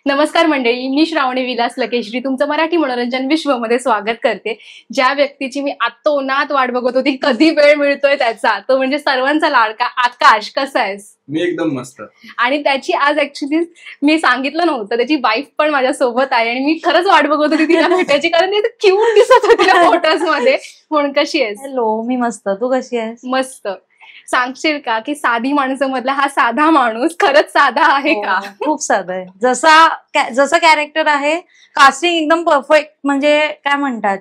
नमस्कार मंडळी, मी श्रावणी विलास लकेश्री तुमचं मराठी मनोरंजन विश्वमध्ये स्वागत करते. ज्या व्यक्तीची मी आतोनात वाट बघत होती, कधी वेळ मिळतोय त्याचा, तो म्हणजे सर्वांचा लाडका आकाश. कसा आहेस? मी एकदम मस्त. आणि त्याची आज ऍक्च्युली मी सांगितलं नव्हतं, त्याची वाईफ पण माझ्या सोबत आहे आणि मी खरंच वाट बघत होती तिला भेटायची, कारण ती क्यूट दिसत होती त्या फोटोज मध्ये. म्हणून कशी आहेस? हॅलो, मी मस्त. तू कशी आहेस? मस्त. सांगशील का की साधी माणसं मधला हा साधा माणूस खरंच साधा आहे का? खूप साधा आहे. जसं कॅरेक्टर आहे, कास्टिंग एकदम परफेक्ट, म्हणजे काय म्हणतात,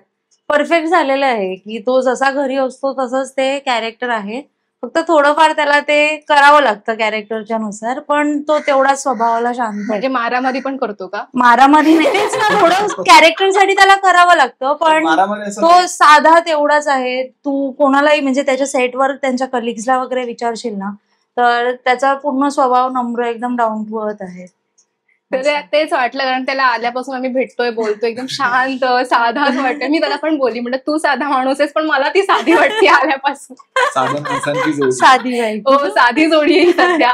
परफेक्ट झालेलं आहे की तो जसा घरी असतो तसंच ते कॅरेक्टर आहे. फक्त थोडंफार त्याला ते करावं लागतं कॅरेक्टरच्या नुसार, पण तो तेवढाच स्वभावाला शांत आहे. म्हणजे मारामारी पण करतो का? मारामारी नाही, तेच ना, थोडं कॅरेक्टरसाठी त्याला करावं लागतं, पण तो साधा तेवढाच आहे. तू कोणालाही म्हणजे त्याच्या सेटवर त्यांच्या कलिग्सला वगैरे विचारशील ना, तर त्याचा पूर्ण स्वभाव नम्र, एकदम डाऊन टू अर्थ आहे. तर तेच वाटलं, कारण त्याला आल्यापासून आम्ही भेटतोय, बोलतोय, एकदम शांत साधाच वाटतं. मी त्याला पण बोलली, म्हटलं तू साधा माणूस आहेस, पण मला ती साधी वाटते आल्यापासून. साधी आहे. हो, साधी जोडी आहे सध्या.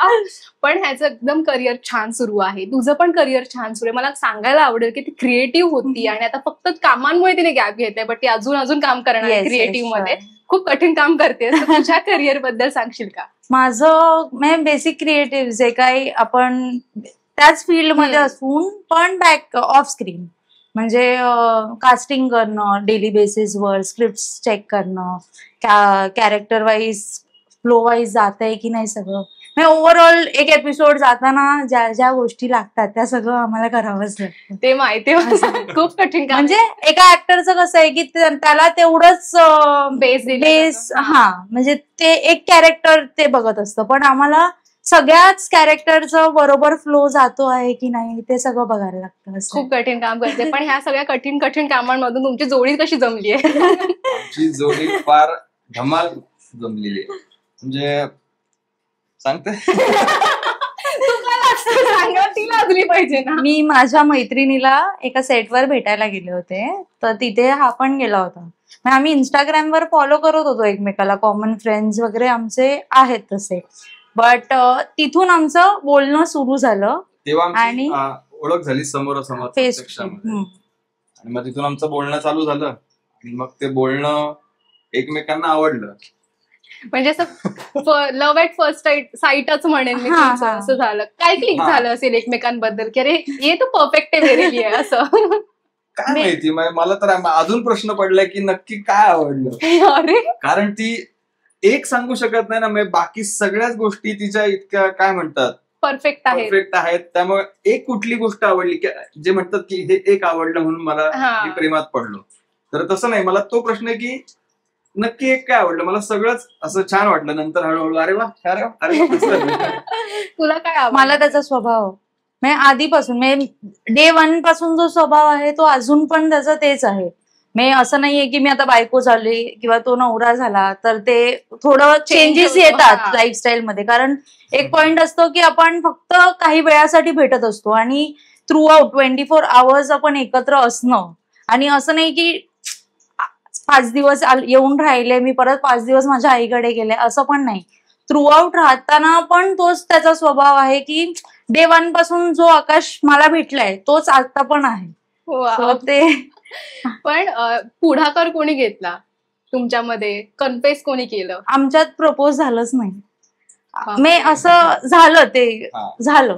पण ह्याचं एकदम करिअर छान सुरू आहे. तुझं पण करिअर छान सुरू आहे. मला सांगायला आवडेल की ती क्रिएटिव्ह होती आणि आता फक्त कामांमुळे तिने गॅप घेतलाय, पण ती अजून काम करणार आहे क्रिएटिव्ह मध्ये. खूप कठीण काम करते. तुझ्या करिअर बद्दल सांगशील का? माझं बेसिक क्रिएटिव्ह जे काही आपण त्याच फील्डमध्ये असून पण बॅक ऑफ स्क्रीन, म्हणजे कास्टिंग करणं, डेली बेसिसवर स्क्रिप्ट चेक करणं, कॅरेक्टर वाईज फ्लो वाईज जात आहे की नाही सगळं, ओव्हरऑल एक एपिसोड जाताना ज्या ज्या गोष्टी लागतात त्या सगळं आम्हाला करावंच लागतं. ते माहिती खूप कठीण काम. म्हणजे एका ऍक्टरचं कसं आहे की त्याला तेवढंच बेस, म्हणजे ते एक कॅरेक्टर ते बघत असतं, पण आम्हाला सगळ्याच कॅरेक्टरचं बरोबर फ्लो जातो आहे की नाही ते सगळं बघायला लागतं. खूप कठीण काम करते. पण ह्या सगळ्या कठीण कामांमधून तुमची जोडी कशी जमली आहे? आमची जोडी फार धमाल जमलेली आहे. म्हणजे सांगते ती लाजली पाहिजे ना. मी माझ्या मैत्रिणीला एका सेटवर भेटायला गेले होते, तर तिथे हा पण गेला होता. आम्ही इंस्टाग्रामवर फॉलो करत होतो एकमेकाला, कॉमन फ्रेंड्स वगैरे आमचे आहेत तसे. बट तिथून आमचं बोलणं सुरू झालं तेव्हा आणि ओळख झाली समोरासमोर फेसमध्ये, आणि मग तिथून आमचं बोलणं चालू झालं आणि मग ते बोलणं एकमेकांना आवडलं. म्हणजे असं लव्ह ॲट फर्स्ट साईटच म्हणेन मी. असं झालं काय, क्लिक झालं असेल एकमेकांबद्दल की अरे हे तर परफेक्ट आहे असं? काय माहिती, मला तर अजून प्रश्न पडलाय की नक्की काय आवडलं. अरे कारण ती एक सांगू शकत नाही ना, बाकी सगळ्याच गोष्टी तिच्या इतक्या काय म्हणतात परफेक्ट आहेत. त्यामुळे एक कुठली गोष्ट आवडली की जे म्हणतात की हे एक आवडलं म्हणून मला प्रेमात पडलो, तर तसं नाही. मला तो प्रश्न आहे की नक्की एक काय आवडलं. मला सगळंच असं छान वाटलं. नंतर हळूहळू अरे वा तुला काय? मला त्याचा स्वभाव आधीपासून डे 1 पासून जो स्वभाव आहे तो अजून पण त्याचा तेच आहे. असं नाहीये की मी आता बायको झाली किंवा तो नवरा झाला तर ते थोडं चेंजेस येतात लाईफस्टाईल मध्ये. कारण एक पॉइंट असतो की आपण फक्त काही वेळासाठी भेटत असतो आणि थ्रू आउट 24 आवर्स आपण एकत्र असणं, आणि असं नाही की 5 दिवस येऊन राहिले मी परत 5 दिवस माझ्या आईकडे गेले, असं पण नाही. थ्रू आउट राहताना पण तोच त्याचा स्वभाव आहे की डे 1 पासून जो आकाश मला भेटलाय तोच आता पण आहे. ते पण पुढाकार कोणी घेतला तुमच्यामध्ये? कन्फेस कोणी केलं? आमच्यात प्रपोज झालंच नाही. असं झालं ते झालं.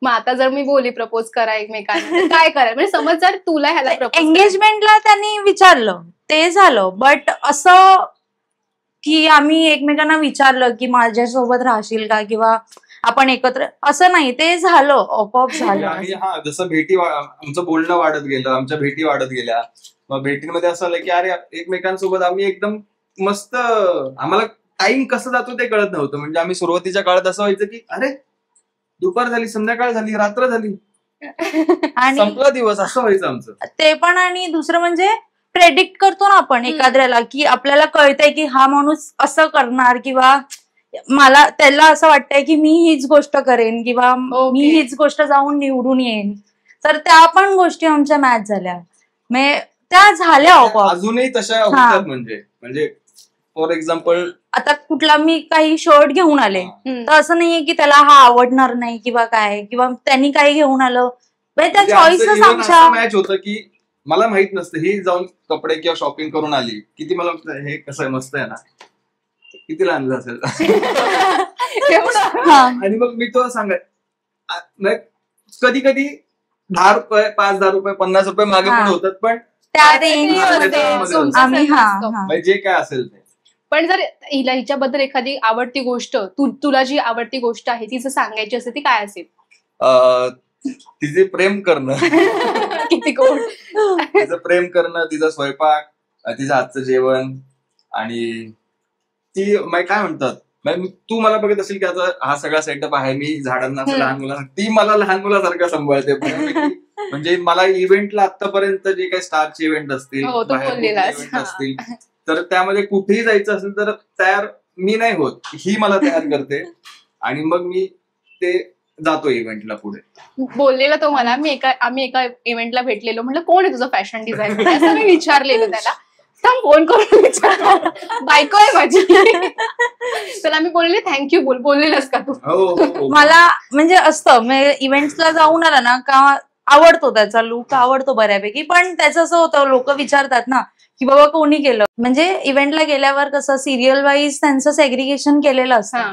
मग आता जर मी बोली प्रपोज करा एकमेकांना, काय करायला? म्हणजे समज जर तुला ह्याला एंगेजमेंटला त्यांनी विचारलं ते झालं, बट असं की आम्ही एकमेकांना विचारलं की माझ्यासोबत राहशील का किंवा आपण एकत्र, असं नाही. ते झालं, आपोआप झालं. जसं भेटी आमचं बोलणं वाढत गेलं, आमच्या भेटी वाढत गेल्या. मग भेटीमध्ये असं आलं की अरे एकमेकांसोबत आम्ही एकदम मस्त, आम्हाला टाइम कसं जातो ते कळत नव्हतं. म्हणजे आम्ही सुरुवातीच्या काळात असं व्हायचं की अरे दुपार झाली, संध्याकाळ झाली, रात्र झाली आणि संपला दिवस, असं व्हायचं आमचं ते पण. आणि दुसरं म्हणजे प्रेडिक्ट करतो ना आपण एखाद्याला की आपल्याला कळतंय की हा माणूस असं करणार, किंवा मला त्याला असं वाटतंय की मी हीच गोष्ट करेन किंवा मी हीच गोष्ट जाऊन निवडून येईन, तर त्या पण गोष्टी आमच्या मॅच झाल्या. त्या झाल्या अजूनही तशा होतात. म्हणजे फॉर एक्झाम्पल आता कुठला मी काही शर्ट घेऊन आले तर असं नाहीये की त्याला हा आवडणार नाही किंवा काय, किंवा त्यांनी काही घेऊन आलं त्या चॉईसेस आमच्या मॅच होतं की मला माहित नसतं, ही जाऊन कपडे किंवा शॉपिंग करून आली किती मला वाटतं हे कसं आहे, मस्त आहे ना, कितीला आणलं असेल आणि मग मी तो सांगाय कधी कधी 10 रुपये 5-10 रुपये 50 रुपये मागे पण होतात, पण त्या रेंज आम्ही जे काय असेल ते. पण जर हिच्याबद्दल एखादी आवडती गोष्ट, तुला जी आवडती गोष्ट आहे तिचं सांगायची असेल ती काय असेल? तिचे प्रेम करणं. किती गोड. तिचं प्रेम करणं, तिचा स्वयंपाक, तिचं हातचं जेवण, आणि ती काय म्हणतात, तू मला बघत असेल की आता हा सगळा सेटअप आहे, मी झाडांना असं लहान मुलांना, ती मला लहान मुलासारखं सांभाळते. म्हणजे मला इव्हेंटला आतापर्यंत जे काही स्टारचे इव्हेंट असतील, इव्हेंट असतील, तर त्यामध्ये कुठेही जायचं असेल तर तयार मी नाही होत, ही मला तयार करते आणि मग मी ते जातो इव्हेंटला पुढे. बोललेला तो मला, आम्ही एका इव्हेंटला भेटलेलो, म्हटलं कोण आहे तुझं फॅशन डिझायनर, असं मी विचारलेलं त्याला. फोन करून विचार, बायको आहे माझी. तर आम्ही बोलले थँक्यू, बोललेलंस का तू? मला म्हणजे असतं इव्हेंट्सला जाऊन आला ना का आवडतो त्याचा लुक, आवडतो बऱ्यापैकी, पण त्याचं असं होतं, लोक विचारतात ना की बाबा कोणी केलं, म्हणजे इव्हेंटला गेल्यावर कसं सिरियल वाईज त्यांचं सेग्रिगेशन केलेलं असतं,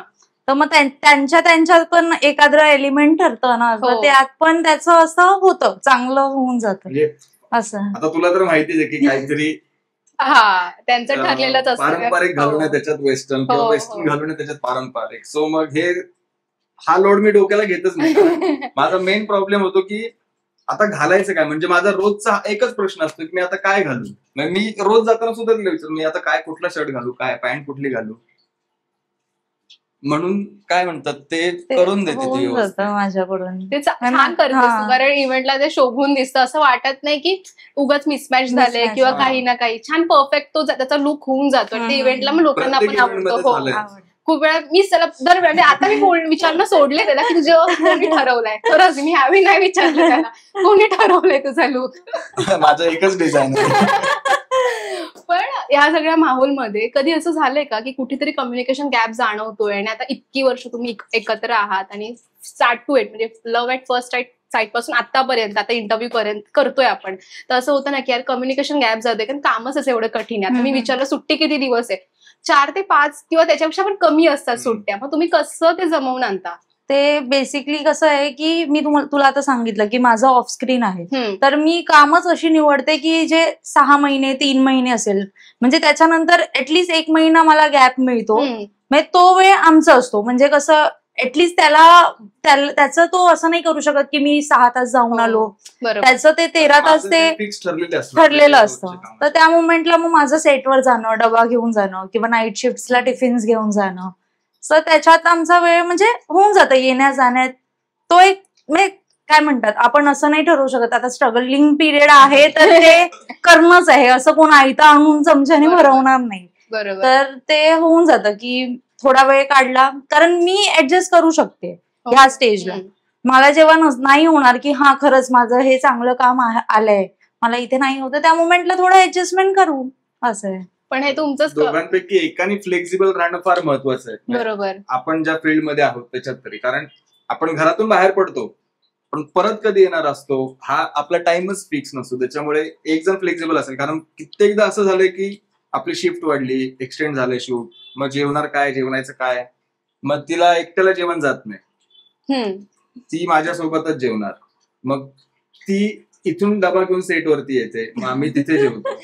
तर मग त्यांच्यात पण एखादं एलिमेंट ठरतं ना, तर त्यात पण त्याचं असं होतं, चांगलं होऊन जातं असं. आता तुला तर माहितीच आहे की काहीतरी त्यांचं ठरलेलंच असतं, पारंपरिक घालून त्याच्यात वेस्टर्न किंवा वेस्टर्न घालून त्याच्यात पारंपरिक. सो मग हा लोड मी डोक्याला घेतच नाही. माझा मेन प्रॉब्लेम होतो की आता घालायचं काय, म्हणजे माझा रोजचा एकच प्रश्न असतो की मी आता काय घालू. मी रोज जाताना सुद्धा विचार, मी आता काय, कुठला शर्ट घालू, काय पॅन्ट कुठली घालू, म्हणून काय म्हणतात ते करून देते माझ्याकडून. ते छान करतेस, कारण इव्हेंटला ते शोभून दिसतं, असं वाटत नाही की उगाच मिसमॅच झाले किंवा काही ना काही, छान परफेक्ट तो त्याचा लुक होऊन जातो आणि ते इव्हेंटला मग लोकांना पण आवडतो. खूप वेळा मी त्याला दर वेळा आता मी विचारणं सोडले त्याला की तुझं कोणी ठरवलंय, खरंच मी ह्यावेळी नाही विचारलं त्याला कोणी ठरवलंय तुझा लुक. माझं एकच डिझाईन. पण या सगळ्या माहोलमध्ये कधी असं झालंय का की कुठेतरी कम्युनिकेशन गॅप जाणवतोय, आणि आता इतकी वर्ष तुम्ही एकत्र आहात आणि स्टार्ट टू एट म्हणजे लव्ह ॲट फर्स्ट साईट पासून आतापर्यंत, आता इंटरव्ह्यू पर्यंत करतोय आपण, तर असं होतं ना की यार कम्युनिकेशन गॅप जातोय, कारण कामच असं एवढं कठीण आहे. आता मी विचारलं सुट्टी किती दिवस आहे, 4 ते 5 किंवा त्याच्यापेक्षा पण कमी असतात सुट्ट्या, मग तुम्ही कसं ते जमवून आणता? ते बेसिकली कसं आहे की मी तुला आता सांगितलं की माझं ऑफ स्क्रीन आहे, तर मी कामच अशी निवडते की जे 6 महिने 3 महिने असेल, म्हणजे त्याच्यानंतर ऍटलीस्ट 1 महिना मला गॅप मिळतो, म्हणजे तो वेळ आमचा असतो. म्हणजे कसं ऍटलीस्ट त्याचं तो असं नाही करू शकत की मी 6 तास जाऊन आलो, त्याचं ते 13 तास ते ठरलेलं असतं. तर त्या मोमेंटला मग माझं सेटवर जाणं, डबा घेऊन जाणं किंवा नाईट शिफ्टला टिफिन्स घेऊन जाणं, तर त्याच्यात आमचा वेळ म्हणजे होऊन जातं येण्या जाण्यात. तो एक म्हणजे काय म्हणतात, आपण असं नाही ठरवू शकत आता स्ट्रगलिंग पिरियड आहे तर ते करणंच आहे, असं कोण आयता आणून चमच्याने भरवणार नाही. तर ते होऊन जातं की थोडा वेळ काढला, कारण मी ऍडजस्ट करू शकते ह्या स्टेजला. मला जेव्हा नाही होणार की हा खरंच माझं हे चांगलं काम आलंय, मला इथे नाही होतं, त्या मोमेंटला थोडं ऍडजस्टमेंट करू, असं आहे. पण हे तुमचं दोघांपैकी एकाने फ्लेक्झिबल राहणं फार महत्वाचं आहे. बरोबर, आपण ज्या फील्डमध्ये आहोत त्याच्यात तरी, कारण आपण घरातून बाहेर पडतो पण परत कधी येणार असतो हा आपला टाइमच फिक्स नसतो. त्याच्यामुळे एक जण फ्लेक्झिबल असेल, कारण कित्येकदा असं झालंय की आपली शिफ्ट वाढली, एक्सटेंड झालंय शूट, मग जेवणार काय, जेवणाचं काय, मग तिला एकट्याला जेवण जात नाही, ती माझ्यासोबतच जेवणार, मग ती इथून डबा घेऊन सेटवरती येते, मग आम्ही तिथे जेवतो.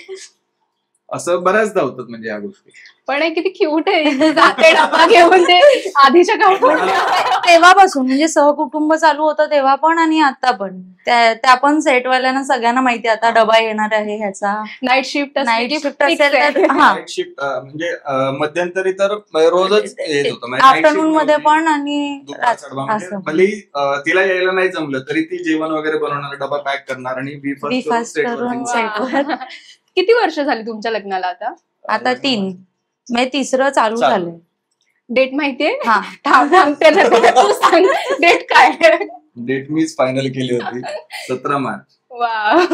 असं बऱ्याचदा होतात म्हणजे या गोष्टी. पण किती क्यूट आहे, जाते डबा घेऊन ते आधीच्या काळात तेव्हापासून म्हणजे सहकुटुंब चालू होतं तेव्हा पण आणि आता पण, त्या पण सेटवाल्यांना सगळ्यांना माहिती आता डबा येणार आहे ह्याचा. नाईट शिफ्ट असेल तर नाईट शिफ्ट म्हणजे मध्यंतरी तर रोजच येत होतं, आफ्टरनून मध्ये पण आणि भले तिला यायला नाही जमलं तरी ती जेवण वगैरे बनवणार, डबा पॅक करणार आणि ब्रेकफास्ट करून सेटवर. किती वर्ष झाली तुमच्या लग्नाला? आता 3, म्हणजे 3रं चालू झालंय. डेट माहितीये? तू सांग डेट काय? डेट मीच फायनल केली होती 17 मार्च. वा,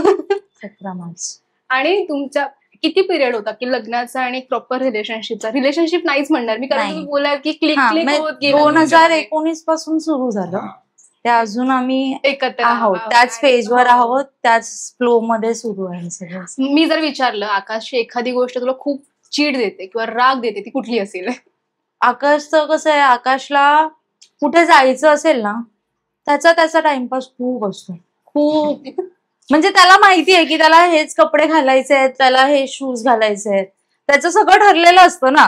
17 मार्च. आणि तुमच्या किती पिरियड होता की लग्नाचा आणि प्रॉपर रिलेशनशिपचा? रिलेशनशिप नाहीच म्हणणार मी, कारण तुम्ही बोला की क्लिक 2019 पासून सुरू झालं. ते अजून आम्ही एकत्र आहोत, आहोत. त्याच फेजवर हो. आहोत, त्याच फ्लो मध्ये सुरू आहे सगळं. मी जर विचारलं आकाशची एखादी गोष्ट तुला खूप चीड देते किंवा राग देते, ती कुठली असेल? आकाशचं कसं आहे, आकाशला कुठे जायचं असेल ना, त्याचा टाइमपास खूप असतो, खूप. म्हणजे त्याला माहिती आहे की त्याला हेच कपडे घालायचे आहेत, त्याला हे शूज घालायचे आहेत, त्याचं सगळं ठरलेलं असतं ना.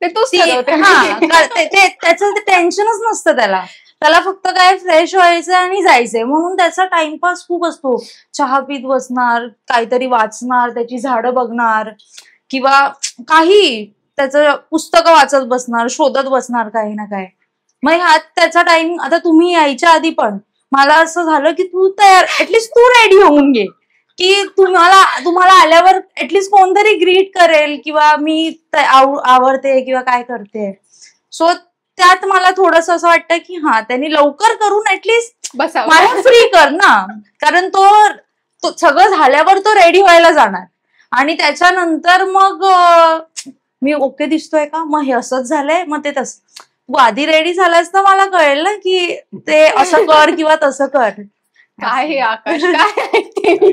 ते तूच ठरवते. त्याचं टेन्शनच नसतं त्याला फक्त काय फ्रेश व्हायचंय आणि जायचंय, म्हणून त्याचा टाइमपास खूप असतो. चहा पीत बसणार, काहीतरी वाचणार, त्याची झाडं बघणार, किंवा काही त्याचं पुस्तकं वाचत बसणार, शोधत बसणार काही ना काय. मग ह्यात त्याचा टाइम, आता तुम्ही यायच्या आधी पण मला असं झालं की तू तयार, ऍटलिस्ट तू रेडी होऊन घे, की तुम्हाला आल्यावर ऍटलिस्ट कोणतरी ग्रीट करेल किंवा मी आवडते किंवा काय करते. सो त्यात मला थोडस असं वाटतं की हा, त्यांनी लवकर करून ऍटलिस्ट मला फ्री कर ना, कारण तो सगळं झाल्यावर तो रेडी व्हायला जाणार आणि त्याच्यानंतर मग मी ओके दिसतोय का, मग हे असंच झालंय, मग ते तसं. तू आधी रेडी झालास तर मला कळेल ना की ते असं कर किंवा तसं कर. काय हे आकाश, काय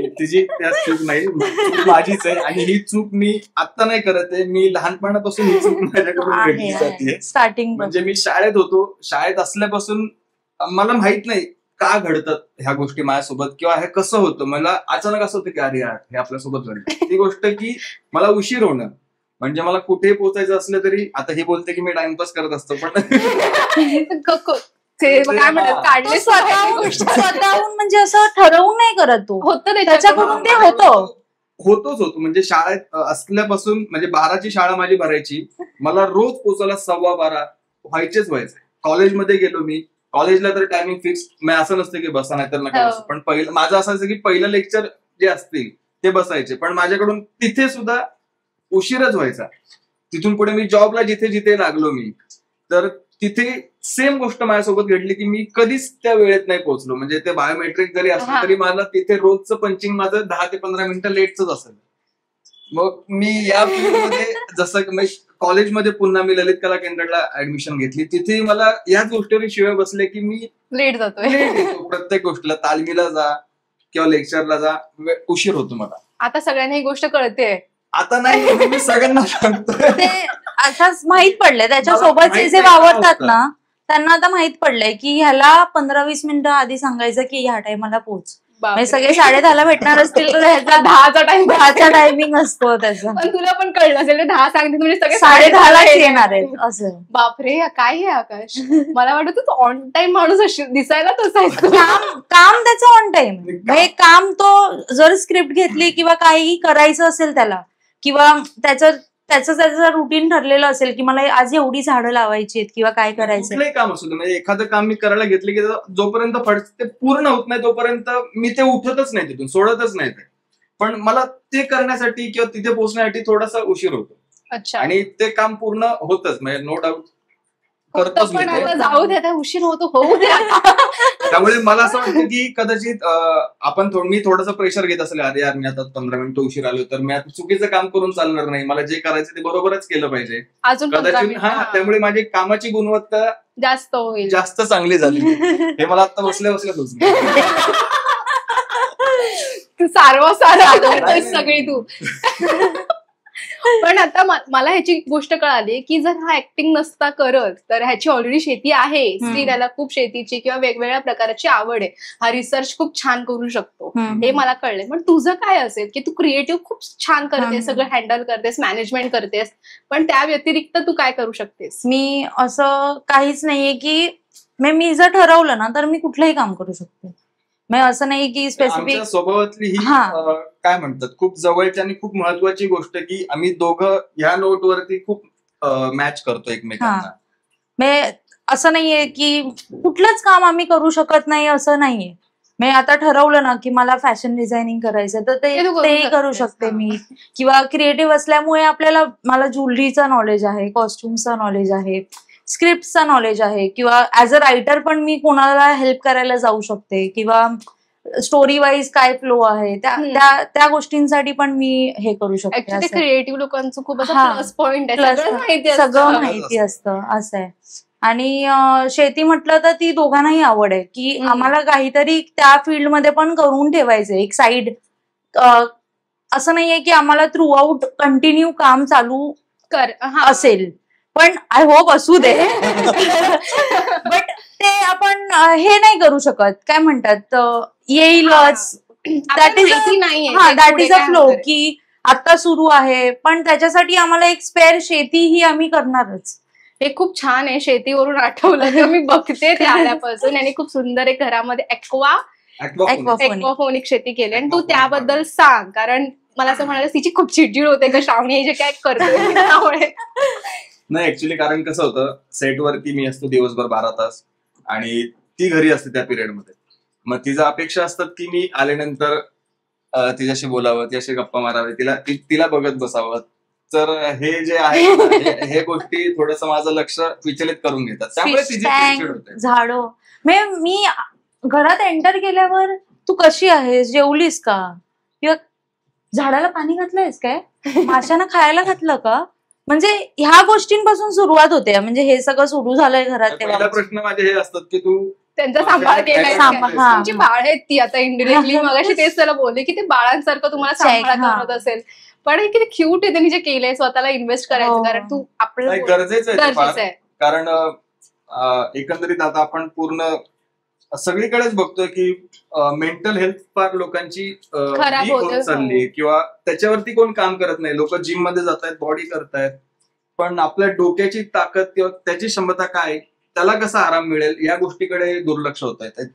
तिची त्यात चूक नाही, चूक माझीच आहे. आणि ही चूक मी आता नाही करत आहे, मी लहानपणापासून ही चूक माझ्याकडून घडली जाते. स्टार्टिंग म्हणजे मी शाळेत होतो, शाळेत असल्यापासून मला माहित नाही का घडतात ह्या गोष्टी माझ्यासोबत किंवा हे कसं होतं. मला अचानक असं होतं की अरे यार हे आपल्यासोबत घडलं. ती गोष्ट की मला उशीर होणं, म्हणजे मला कुठे पोहोचायचं असलं तरी, आता हे बोलते की मी टाइमपास करत असतो, पण काय म्हणतात, काढले स्वतःहून, म्हणजे असं ठरवून नाही करत तो, होतं त्याच्याकडून ते होतो. म्हणजे शाळेत असल्यापासून, म्हणजे 12ची शाळा माझी भरायची, मला रोज पोचायला 12:15 व्हायचे. कॉलेजमध्ये गेलो मी, कॉलेजला तर टायमिंग फिक्स, असं नसतं की बसा नाही तर नका बसू, पण पहिलं माझं असायचं की पहिलं लेक्चर जे असतील ते बसायचे, पण माझ्याकडून तिथे सुद्धा उशीरच व्हायचा. तिथून पुढे मी जॉबला जिथे लागलो मी, तर तिथे सेम गोष्ट माझ्यासोबत घडली की मी कधीच त्या वेळेत नाही पोहोचलो. म्हणजे ते बायोमेट्रिक जरी असलं तरी मला तिथे रोजचं पंचिंग माझं 10 ते 15 मिनिटं लेटच असेल. मग मी या फील्डमध्ये जसं कॉलेजमध्ये पुन्हा मी ललित कला केंद्राला ऍडमिशन घेतली, तिथे मला याच गोष्टीवर शिवाय बसले की मी लेट जातोय. प्रत्येक गोष्टीला, तालमीला जा किंवा लेक्चरला जा, उशीर होतो मला. आता सगळ्यांना ही गोष्ट कळते, आता नाही, मी सगळ्यांना सांगतो. ते आताच माहित पडलंय, त्याच्यासोबत जे वावरतात ना त्यांना आता माहित पडलंय की ह्याला 15-20 मिनिटं आधी सांगायचं की ह्या टाइमला पोहोच. सगळे 10:30 भेटणार असतील तर ह्याचा 10चा टायमिंग असतो त्याचा. पण तुला पण कळलं असेल 10 सांगते म्हणजे सगळे 10:30 येणार आहेत असं. बापरे, काय हे आकाश, मला वाटत तू ऑन टाइम माणूस दिसायला तसा आहे. काम त्याचं ऑन टाइम. हे काम तो जर स्क्रिप्ट घेतली किंवा काही करायचं असेल त्याला, किंवा त्याचं रुटीन ठरलेलं असेल की मला आज एवढी झाडं लावायची आहेत किंवा काय करायचं, कुठलंही काम असू दे, म्हणजे एखादं काम मी करायला घेतलं की जोपर्यंत ते पूर्ण होत नाही तोपर्यंत मी ते उठतच नाही, तिथून सोडतच नाही ते. पण मला ते करण्यासाठी किंवा तिथे पोहोचण्यासाठी थोडासा उशीर होतो. अच्छा. आणि ते काम पूर्ण होतच, म्हणजे नो डाऊट करतोच मी ते. जाऊ द्या, उशीर होऊ द्या. त्यामुळे मला असं वाटतं की कदाचित मी थोडंसं प्रेशर घेत असेल, अरे यार मी आता 15 मिनिटं उशीर आलो तर मी आता चुकीचं काम करून चालणार नाही, मला जे करायचं ते बरोबरच केलं पाहिजे अजून कदाचित. त्यामुळे माझी कामाची गुणवत्ता जास्त होईल, जास्त चांगली झाली. हे मला आता बसल्या सारवा सगळी तू. पण आता मला ह्याची गोष्ट कळाली की जर हा ऍक्टिंग नसता करत तर ह्याची ऑलरेडी शेती आहे, स्त्री त्याला खूप शेतीची किंवा वेगवेगळ्या प्रकारची आवड आहे, हा रिसर्च खूप छान करू शकतो, हे मला कळलंय. पण तुझं काय असेल की तू क्रिएटिव्ह खूप छान करतेस, सगळं हँडल करतेस, मॅनेजमेंट करतेस, पण त्या व्यतिरिक्त तू काय करू शकतेस? मी असं काहीच नाहीये की मी जर ठरवलं ना तर मी कुठलंही काम करू शकते. असं नाही की स्पेसिफिक. स्वभावातली ही काय म्हणतात खूप जवळची आणि खूप महत्वाची गोष्ट की आम्ही दोघं ह्या नोटवरती खूप मॅच करतो एकमेकांना. असं नाहीये की कुठलंच काम आम्ही करू शकत नाही असं नाहीये. मी आता ठरवलं ना की मला फॅशन डिझायनिंग करायचं तर तेही करू शकते मी, किंवा क्रिएटिव्ह असल्यामुळे मला ज्वेलरीचं नॉलेज आहे, कॉस्ट्युमचं नॉलेज आहे, स्क्रिप्टचा नॉलेज आहे, किंवा ऍज अ रायटर पण मी कोणाला हेल्प करायला जाऊ शकते, किंवा स्टोरी वाईज काय फ्लो आहे त्या गोष्टींसाठी पण मी हे करू शकते. क्रिएटिव्ह लोकांचं खूप प्लस पॉइंट आहे, सगळं माहिती असतं असं आहे. आणि शेती म्हटलं तर ती दोघांनाही आवड आहे की आम्हाला काहीतरी त्या फील्डमध्ये पण करून ठेवायचंय एक साईड. असं नाहीये की आम्हाला थ्रू आउट कंटिन्यू काम चालू असेल, पण आय होप असू दे. बट ते आपण हे नाही करू शकत, काय म्हणतात येईलच, दॅट इज अ फ्लो की आता सुरू आहे, पण त्याच्यासाठी आम्हाला एक स्पेअर शेती ही आम्ही करणारच. हे खूप छान आहे. शेतीवरून आठवलं तर मी बघते ते आल्यापासून आणि खूप सुंदर आहे. घरामध्ये ॲक्वाफोनिक शेती केली आणि तू त्याबद्दल सांग, कारण मला असं म्हणाल तिची खूप चिडचिड होते का श्रावणी जे काय करतोय त्यामुळे. नाही ऍक्च्युली कारण कसं होतं, सेटवरती मी असतो दिवसभर 12 तास आणि ती घरी असते त्या पिरियडमध्ये. मग तिचं अपेक्षा असतात की मी आल्यानंतर तिच्याशी बोलावं, तिच्याशी गप्पा मारावे, तिला बघत बसावं. तर हे जे आहे हे गोष्टी थोडस माझं लक्ष विचलित करून घेतात, त्यामुळे तिची चिडचिड होते. झाडो मी घरात एंटर केल्यावर तू कशी आहेस, जेवलीस का, किंवा झाडाला पाणी घातलंयस काय, माशांना खायला घातलं का, म्हणजे ह्या गोष्टींपासून सुरुवात होते. म्हणजे हे सगळं सुरू झालंय घरात तेव्हा. पहिला प्रश्न माझे हे असतात की तू त्यांचा सांभाळ केलाय, तुमची बाळ आहेत ती आता इंडिरेक्टली मगाशी तेच त्याला बोलले की ते बाळांसारखं तुम्हाला सांभाळ करत असेल, पण हे किती क्यूट आहे त्यांनी जे केलंय स्वतःला इन्व्हेस्ट करायचं, कारण तू आपलं गरजेचं आहे. कारण एकंदरीत आता आपण पूर्ण सगळीकडेच बघतोय की मेंटल हेल्थ फार लोकांची खराब होत चालली, किंवा त्याच्यावरती कोण काम करत नाही. लोक जिम मध्ये जात आहेत, बॉडी करतायत, पण आपल्या डोक्याची ताकद किंवा त्याची क्षमता काय, त्याला कसा आराम मिळेल या गोष्टीकडे दुर्लक्ष होत आहे.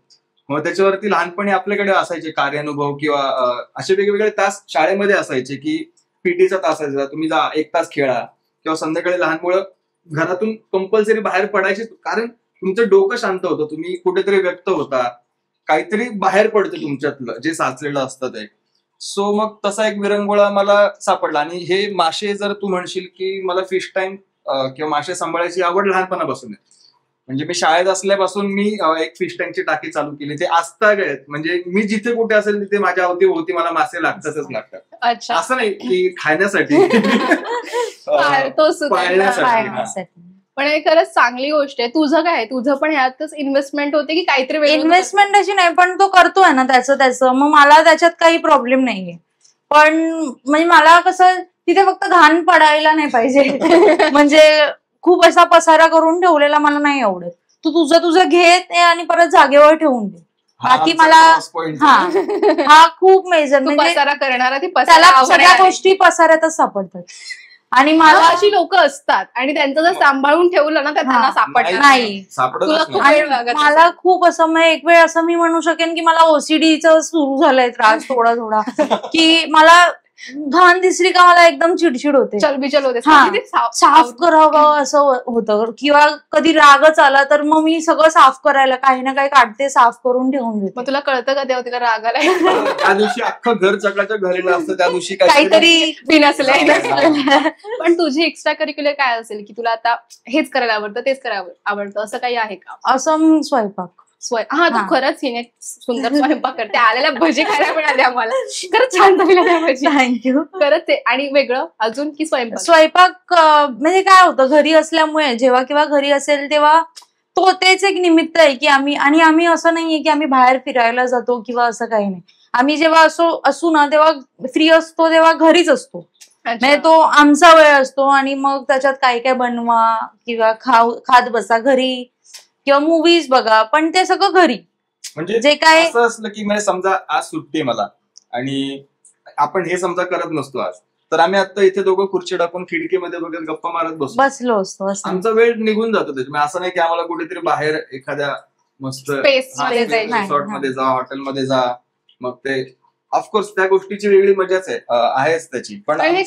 मग त्याच्यावरती लहानपणी आपल्याकडे असायचे कार्यानुभव किंवा असे वेगवेगळे तास शाळेमध्ये असायचे की पीटीचा तास असायचा, तुम्ही जा 1 तास खेळा, किंवा संध्याकाळी लहान मुलं घरातून कंपल्सरी बाहेर पडायचे, कारण तुमचं डोकं शांत होतं, तुम्ही कुठेतरी व्यक्त होता, काहीतरी बाहेर पडतं तुमच्यातलं जे साचलेलं असतं ते. सो मग तसा एक विरंगुळा मला सापडला. आणि हे मासे, जर तू म्हणशील की मला फिश टाइम किंवा मासे सांभाळायची आवड लहानपणापासून आहे. म्हणजे मी शाळेत असल्यापासून मी एक फिश टँकची टाकी चालू केली, ते आजतागत. म्हणजे मी जिथे कुठे असेल तिथे माझ्या अवती मला मासे लागतातच लागतात. असं नाही की खाण्यासाठी, पाळण्यासाठी. पण हे खरंच चांगली गोष्ट आहे. तुझं काय, तुझं पण ह्यातच इन्व्हेस्टमेंट होते की काहीतरी इन्व्हेस्टमेंट अशी नाही, पण तो करतोय ना त्याचं, मग मला त्याच्यात काही प्रॉब्लेम नाहीये. पण म्हणजे मला कसं तिथे फक्त घाण पडायला नाही पाहिजे. म्हणजे खूप असा पसारा करून ठेवलेला मला नाही आवडत. तू तुझं घे आणि परत जागेवर ठेवून दे. बाकी मला हा खूप मेजर, म्हणजे पसारा करणारा त्याला सगळ्या गोष्टी पसाऱ्यातच सापडतात. आणि मला अशी लोक असतात आणि त्यांचं जर सांभाळून ठेवलं ना तर त्यांना सापडणार नाही. मला खूप असं, मग एक वेळ असं मी म्हणू शकेन की मला ओसीडीचं सुरू झालंय त्रास थोडा की मला घाण दिसली का मला एकदम चिडचिड होते, चलबिचल होते, साफ करावं असं होतं. किंवा कधी रागच आला तर मग मी सगळं साफ करायला काही ना काही काढते, साफ करून ठेवून देते. मग तुला कळतं का तेव्हा तिला राग आला? त्या दिवशी अख्खं घर चकाचक घालेलं असतं, त्या दिवशी काहीतरी बिनसलंय. पण तुझी एक्स्ट्रा करिक्युलर काय असेल की तुला आता हेच करायला आवडतं, तेच करायला आवडतं, असं काही आहे का? असं स्वयंपाक. हा, तू खरंच हिने सुंदर स्वयंपाक करते. आलेल्या भजी खायला मिळाले आम्हाला, खरंच छान झालेल्या त्या भजी. थँक्यू. खरंच ते. आणि वेगळं अजून की स्वयंपाक म्हणजे काय होतं, घरी असल्यामुळे जेव्हा किंवा घरी असेल तेव्हा तो तेच एक निमित्त आहे की आम्ही असं नाहीये की आम्ही बाहेर फिरायला जातो किंवा असं काही नाही. आम्ही जेव्हा असू ना तेव्हा फ्री असतो, तेव्हा घरीच असतो. म्हणजे तो आमचा वेळ असतो. आणि मग त्याच्यात काय काय बनवा किंवा खात बसा घरी, किंवा मूवीज बघा, पण ते सगळं घरी. म्हणजे जे काय असं असलं की म्हणजे समजा आज सुट्टी मला, आणि आपण हे समजा करत नसतो आज, तर आम्ही आता इथे दोघं खुर्ची टाकून खिडकीमध्ये बघत गप्पा मारत बसलो असतो. आमचा वेळ निघून जातो त्याच्यामुळे. असं नाही की आम्हाला कुठेतरी बाहेर एखाद्या मस्त रिसॉर्ट मध्ये जा, हॉटेलमध्ये जा, मग ते ऑफकोर्स त्या गोष्टीची वेगळी मजाच आहेच त्याची. पण हे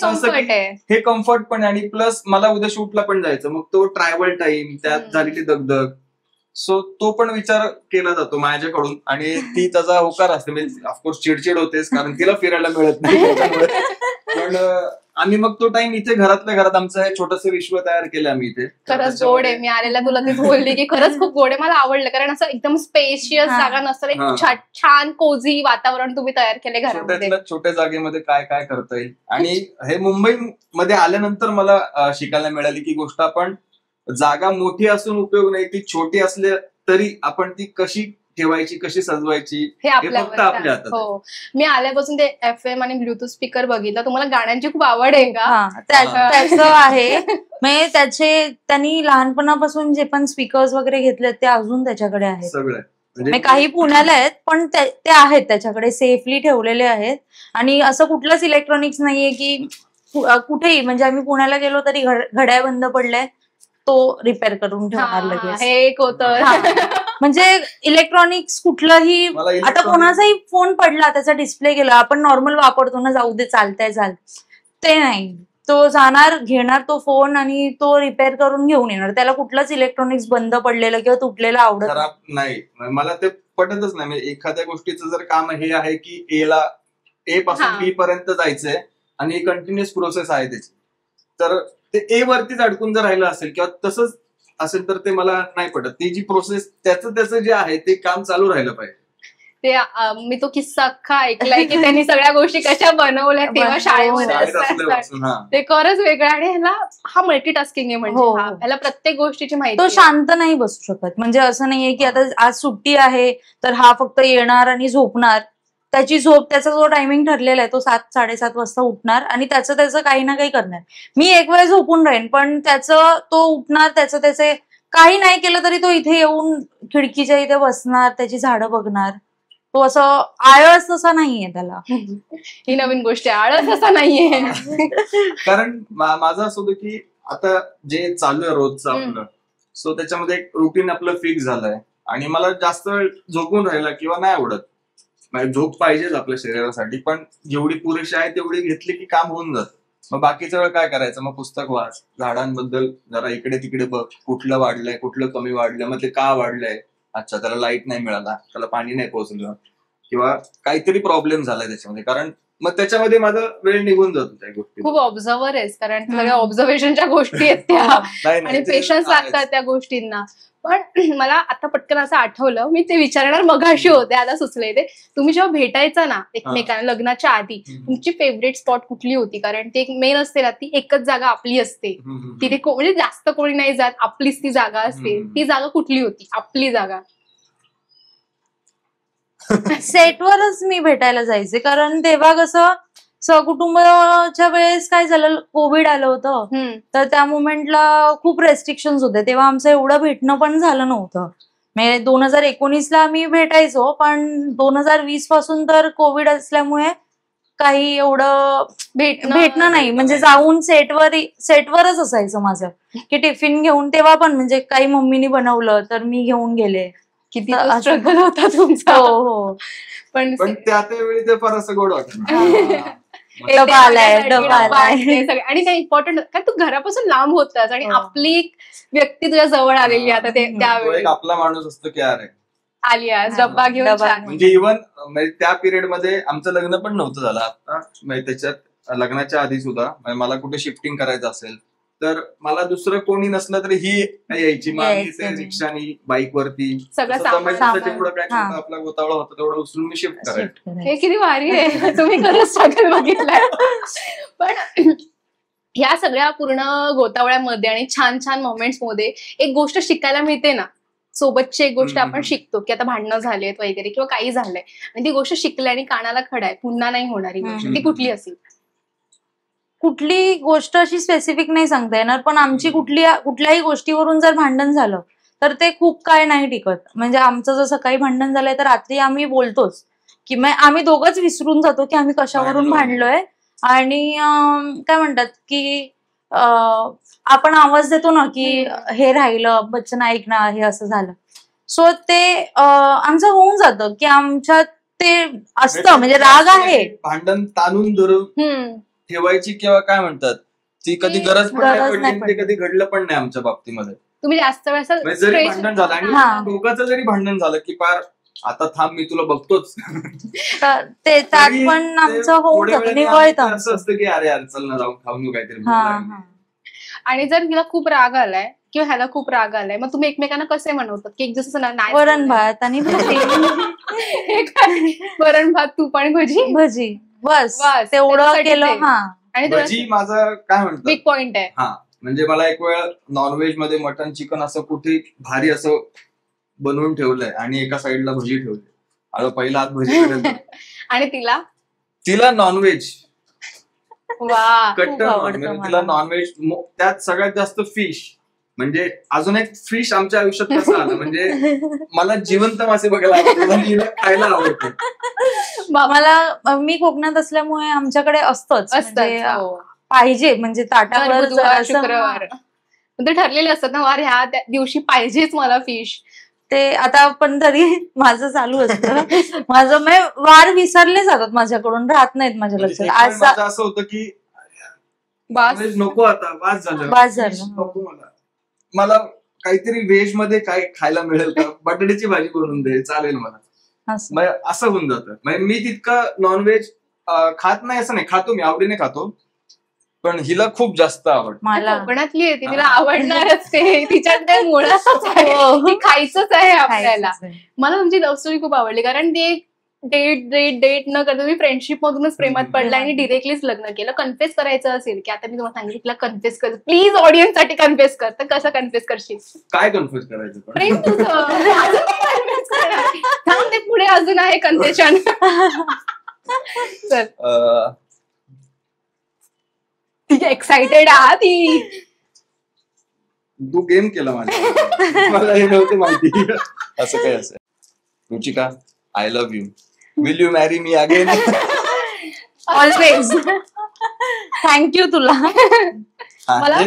कम्फर्ट पण आहे. आणि प्लस मला उद्या शूटला पण जायचं, मग तो ट्रॅव्हल टाइम, त्यात झालेली दगदग, सो तो पण विचार केला जातो माझ्याकडून. आणि ती त्याचा होकार असते. म्हणजे ऑफकोर्स चिडचिड होतेच, कारण तिला फिरायला मिळत नाही. पण आम्ही मग तो टाइम इथे घरातल्या घरात आमचं हे छोटंसं विश्व तयार केलं आम्ही इथे. खरंच गोड आहे. मी आलेला तुला ते बोलली की खरंच खूप गोड आहे. मला आवडलं, कारण असं एकदम स्पेशियस जागा नसतं, एक छान कोझी वातावरण तुम्ही तयार केले घरामध्ये. छोट्या जागेमध्ये काय काय करता येईल. आणि हे मुंबईमध्ये आल्यानंतर मला शिकायला मिळाली की गोष्ट आपण जागा मोठी असून उपयोग नाही, ती छोटी असल्या तरी आपण ती कशी ठेवायची, कशी सजवायची हे हे फक्त आपल्या हातात आहे. हो. मी आल्यापासून ते FM आणि ब्लूटूथ स्पीकर बघितला. तुम्हाला गाण्यांची खूप आवड आहे का? हा, त्याचं आहे. म्हणजे त्यांनी लहानपणापासून जे पण स्पीकर्स वगैरे घेतलेत ते अजून त्याच्याकडे आहेत. सगळं म्हणजे काही पुण्याला आहेत पण ते आहेत त्याच्याकडे, सेफली ठेवलेले आहेत. आणि असं कुठलंच इलेक्ट्रॉनिक्स नाहीये की कुठेही, म्हणजे आम्ही पुण्याला गेलो तरी घड्याळ बंद पडलाय तो रिपेअर करून ठेवणार लगेच. हे एक होतं. म्हणजे इलेक्ट्रॉनिक्स कुठलंही, आता कोणाचाही फोन पडला त्याचा डिस्प्ले गेला, आपण नॉर्मल वापरतो ना, जाऊ दे चालतंय ते नाही. तो जाणार, घेणार तो फोन आणि तो रिपेअर करून घेऊन येणार. त्याला कुठलंच इलेक्ट्रॉनिक्स बंद पडलेलं किंवा तुटलेलं आवडत खराब नाही. मला ते पटतच नाही. म्हणजे एखाद्या गोष्टीचं जर काम हे आहे की ए पासून बी पर्यंत जायचंय आणि कंटिन्युअस प्रोसेस आहे त्याची, तर ते ए वरतीच अडकून जर राहिलं असेल किंवा तसंच असेल तर ते मला नाही पटत. ती जी प्रोसेस त्याचं जे आहे ते काम चालू राहिलं पाहिजे. ते मी तो किस्सा अख्खा ऐकलाय की त्यांनी सगळ्या गोष्टी कशा बनवल्या तेव्हा शाळेमध्ये असतात. ते खरंच वेगळं. आणि ह्याला हा मल्टीटास्किंग आहे. म्हणजे ह्याला प्रत्येक गोष्टीची माहिती. तो शांत नाही बसू शकत. म्हणजे असं नाहीये की आता आज सुट्टी आहे तर हा फक्त येणार आणि झोपणार. त्याचा जो टायमिंग ठरलेला आहे तो 7-7:30 वाजता उठणार आणि त्याचं काही ना काही करणार. मी एक वेळ झोपून राहीन पण तो उठणार, त्याचे काही नाही केलं तरी तो इथे येऊन खिडकीच्या इथे बसणार, त्याची झाडं बघणार. तो असं आळस तसा नाहीये त्याला. ही नवीन गोष्ट आहे, आळस असा नाहीये. कारण माझं असं होतं की आता जे चालू आहे रोजचं आपलं, सो त्याच्यामध्ये एक रुटीन आपलं फिक्स झालंय आणि मला जास्त वेळ झोपून राहिला किंवा नाही आवडत. झोप पाहिजेच आपल्या शरीरासाठी, पण जेवढी पुरेशी आहे तेवढी घेतली की काम होऊन जातं. मग बाकीच्या वेळ काय करायचं, मग पुस्तक वाच, झाडांबद्दल जरा इकडे तिकडे बघ, कुठलं वाढलंय, कुठलं कमी वाढलंय, मग ते का वाढलंय, अच्छा त्याला लाईट नाही मिळाला, त्याला पाणी नाही पोहोचलं किंवा काहीतरी प्रॉब्लेम झालाय त्याच्यामध्ये. कारण मग त्याच्यामध्ये माझा वेळ निघून जातो त्या गोष्टी. खूप ऑब्झर्वर आहेस, कारण सगळ्या ऑब्झर्वेशनच्या गोष्टी आहेत त्या आणि पेशन्स लागतात त्या गोष्टींना. पण मला आता पटकन असं आठवलं, मी ते विचारणार मगाशी होते, आता सुचलंय ते. तुम्ही जेव्हा भेटायचा ना एकमेकांना लग्नाच्या आधी, तुमची फेवरेट स्पॉट कुठली होती? कारण ती एक मेन असते ना, ती एकच जागा आपली असते, तिथे म्हणजे जास्त कोणी नाही जात, आपलीच ती जागा असते. ती जागा कुठली होती आपली जागा? सेटवरच मी भेटायला जायचे, कारण तेव्हा कसं सहकुटुंबाच्या वेळेस काय झालं, कोविड आलं होतं, तर त्या मोमेंटला खूप रेस्ट्रिक्शन्स होते. तेव्हा आमचं एवढं भेटणं पण झालं नव्हतं. म्हणजे 2019ला आम्ही भेटायचो, पण 2020 पासून तर कोविड असल्यामुळे काही एवढं भेटणं नाही. म्हणजे जाऊन सेटवरच असायचं माझं, की टिफिन घेऊन. तेव्हा पण म्हणजे काही मम्मीनी बनवलं तर मी घेऊन गेले. किती स्ट्रगल होता तुमचा. हो. पण त्या वेळी ते फार असं गोड वाटत. डबा आलाय. आणि ते इम्पॉर्टंट, कारण तू घरापासून लांब होतास आणि आपली व्यक्ती तुझ्या जवळ आलेली आता त्यावेळी. आपला माणूस असतो की अरे आली आज डब्बा घेऊन. म्हणजे इव्हन त्या पिरियड मध्ये आमचं लग्न पण नव्हतं झालं. आता त्याच्यात लग्नाच्या आधी सुद्धा मला कुठे शिफ्टिंग करायचं असेल तर मला दुसरं कोणी नसलं तरी ही यायची. मग रिक्षानी, बाईक वरती जेवढं काय आपला गोतावळा होता तेवढं उचलून मी शिफ्ट करायचं. हे किती भारी आहे, तुम्ही खरंच स्ट्रगल बघितलाय. पण ह्या सगळ्या पूर्ण गोतावळ्यामध्ये आणि छान छान मोमेंट्स मध्ये एक गोष्ट शिकायला मिळते ना, सोबतची एक गोष्ट आपण शिकतो की आता भांडणं झालेत वगैरे किंवा काही झालंय आणि ती गोष्ट शिकली आणि कानाला खडा आहे, पुन्हा नाही होणारी गोष्ट, ती कुठली असेल? कुठली गोष्ट अशी स्पेसिफिक नाही सांगता येणार, पण आमची कुठल्याही गोष्टीवरून जर भांडण झालं तर ते खूप काय नाही टिकत. म्हणजे आमचं जर सकाळी भांडण झालंय तर रात्री आम्ही बोलतोच, की आम्ही दोघंच विसरून जातो की आम्ही कशावरून भांडलोय. आणि काय म्हणतात की आपण आवाज देतो ना की हे राहिलं, बच्चन ऐक ना, हे असं झालं. सो ते आमचं होऊन जातं की आमच्यात ते असतं. म्हणजे राग आहे, भांडण ताणून धरून ठेवायची किंवा काय म्हणतात ती कधी गरज पण नाही पडली, कधी घडलं पण नाही आमच्या बाबतीमध्ये. तुम्ही जास्त वेळा जरी भांडण झालं आणि दोघांचं जरी भांडण झालं की फार आता थांब मी तुला बघतोच, ते त्यात पण आमचं होऊन जातं, निवळतं. असं असतं की अरे यार चल ना जाऊन खाऊन घेऊ काहीतरी. आणि जर हिला खूप राग आलाय किंवा ह्याला खूप राग आलाय, मग तुम्ही एकमेकांना कसे म्हणवतात की एक जसं नाही वरण भात आणि भजी, वरण भात तूप आणि भजी बस तेवढं केलं. आणि भजी माझा काय म्हणतात बिग पॉइंट आहे. हा, म्हणजे मला एक वेळ नॉनव्हेज मध्ये मटन चिकन असं कुठे भारी असं बनवून ठेवलंय आणि एका साईडला भजी ठेवली. आता पहिला हात भजी आणि तिला तिला नॉनव्हेज वा कट्टर आवडतं नॉनव्हेज, मला. तिला नॉनव्हेज त्यात सगळ्यात जास्त फिश. म्हणजे अजून एक फिश आमच्या आयुष्यात कसं आलं म्हणजे मला जिवंत मासे बघायला आवडतात आणि हिला खायला आवडतं. मला मी कोकणात असल्यामुळे आमच्याकडे असतंच म्हणजे असतात पाहिजे म्हणजे ताटावर बुधवार जरासं- शुक्रवार ते ठरलेले असतात ना, वार ह्या दिवशी पाहिजेच मला फिश. ते आता पण तरी माझं चालू असतं. माझं मी वार विसरले जातात माझ्याकडून, राहत नाहीत माझ्या म्हणजे लक्षात. एक वेळ आज माझं असं होतं की बास. नॉनव्हेज नको आता, वास झालं, वास झालं. Fish नको मला काहीतरी व्हेज मध्ये काय खायला मिळेल का, बटाट्याची भाजी बनवून दे चालेल मला. असं. मग असं होऊन जातं. म्हणजे मी तितकं नॉनव्हेज खात नाही असं नाही, खातो मी आवडीने खातो, पण हिला खूप जास्त आवडतं. मला कोकणातली आहे ती, तिला आवडणारच ते, तिच्यात ते मुळातच आहे, हो. ती खायचंच आहे आपल्याला. खायचंच आहे. मला तुमची लव्ह स्टोरी खूप आवडली, कारण ती एक डेट न करता तुम्ही फ्रेंडशिप मधूनच प्रेमात पडला आणि डिरेक्टलीच लग्न केलं. कन्फेस करायचं असेल की आता मी तुम्हाला सांगितलं तिला कन्फेस कर, प्लीज ऑडियन्स साठी कन्फेस कर, तर कसं कन्फेस करशील? काय कन्फ्युज करायचं पण प्रेम तुझं अजून काय confess करणार? थांब, ते पुढे अजून आहे कन्फेशन. चल, ती एक्साइटेड आहे ती. तू गेम केला माझ्या, मला हे नव्हतं माहिती. असं काय असं Ruchika, I love you, will you marry me again? Always. Thank you तुला. मला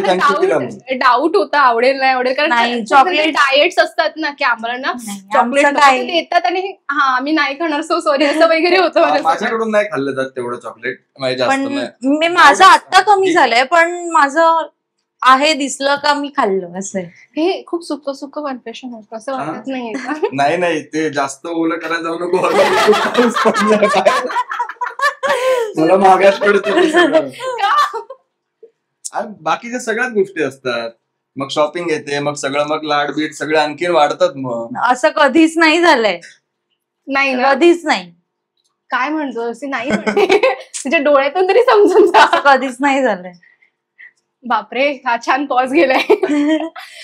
डाऊट होता आवडेल नाही आवडेल, नाही, कारण chocolate- डाएट्स असतात ना की आम्हाला ना नाही, चॉकलेट आमचं काय- देतात आणि हा आम्ही नाही खाणार, सो सॉरी असं वगैरे होतं माझ्यासोबत. माझ्याकडून नाही खाल्लं जात तेवढं चॉकलेट, म्हणजे जास्त पण नाही. मी माझं आत्ता कमी झालंय, पण माझं आहे दिसलं का मी खाल्लं असं आहे. हे खूप सुक्क सुक्क कन्फेशन होतं, असं वाटत नाहीये का? नाही नाही, ते जास्त ओलं करायला जाऊ नको. पाऊस पडला काय? मला मागास पडतो ते सगळं. आणि बाकीच्या सगळ्याच गोष्टी असतात. मग शॉपिंग येते, मग सगळं, मग लाड बीड सगळे आणखीन वाढतात. मग असं कधीच नाही झालंय, नाही ना, कधीच नाही, काय म्हणतो असे नाही म्हणते. तुझ्या डोळ्यातून तरी समजून जा. असं कधीच नाही झालंय. बापरे, हा छान पॉज गेलाय.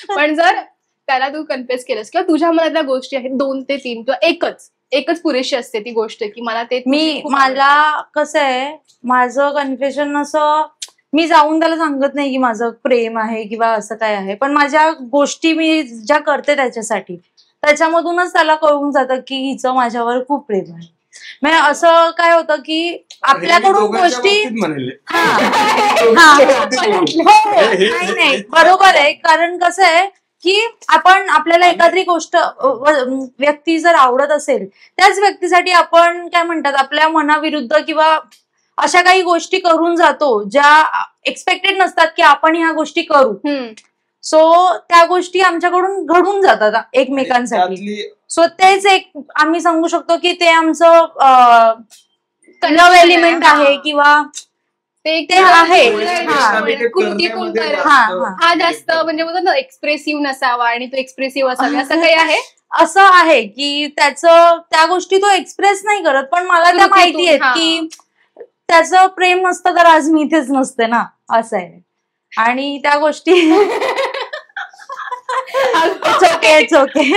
पण जर त्याला तू कन्फेस केलंस किंवा तुझ्या मनातल्या गोष्टी आहेत 2 ते 3 किंवा एकच पुरेशी असते ती गोष्ट की मला ते मला कसं आहे, माझं कन्फेशन असं मी जाऊन त्याला सांगत नाही की माझं प्रेम आहे किंवा असं काय आहे, पण माझ्या गोष्टी मी ज्या करते त्याच्यासाठी, त्याच्यामधूनच त्याला कळून जातं की हिचं माझ्यावर खूप प्रेम आहे. म्हणजे असं काय होतं की आपल्याकडून गोष्टी नाही बरोबर आहे, कारण कसं आहे की आपण आपल्याला एखादी गोष्ट व्यक्ती जर आवडत असेल, त्याच व्यक्तीसाठी आपण काय म्हणतात आपल्या मनाविरुद्ध किंवा अशा काही गोष्टी करून जातो ज्या एक्सपेक्टेड नसतात की आपण ह्या गोष्टी करू. सो त्या गोष्टी आमच्याकडून घडून जातात एकमेकांसाठी. सो तेच एक आम्ही सांगू शकतो की ते आमचं लव्ह एलिमेंट आहे किंवा ते आहे. हा जास्त म्हणजे बोलतो ना एक्सप्रेसिव्ह नसावा आणि तो एक्सप्रेसिव्ह असावा, असं काही आहे? असं आहे की त्या गोष्टी तो एक्सप्रेस नाही करत, पण मला त्या माहिती आहेत की त्याचं प्रेम नसतं तर आज मी इथेच नसते ना, असं आहे. आणि त्या गोष्टी ओके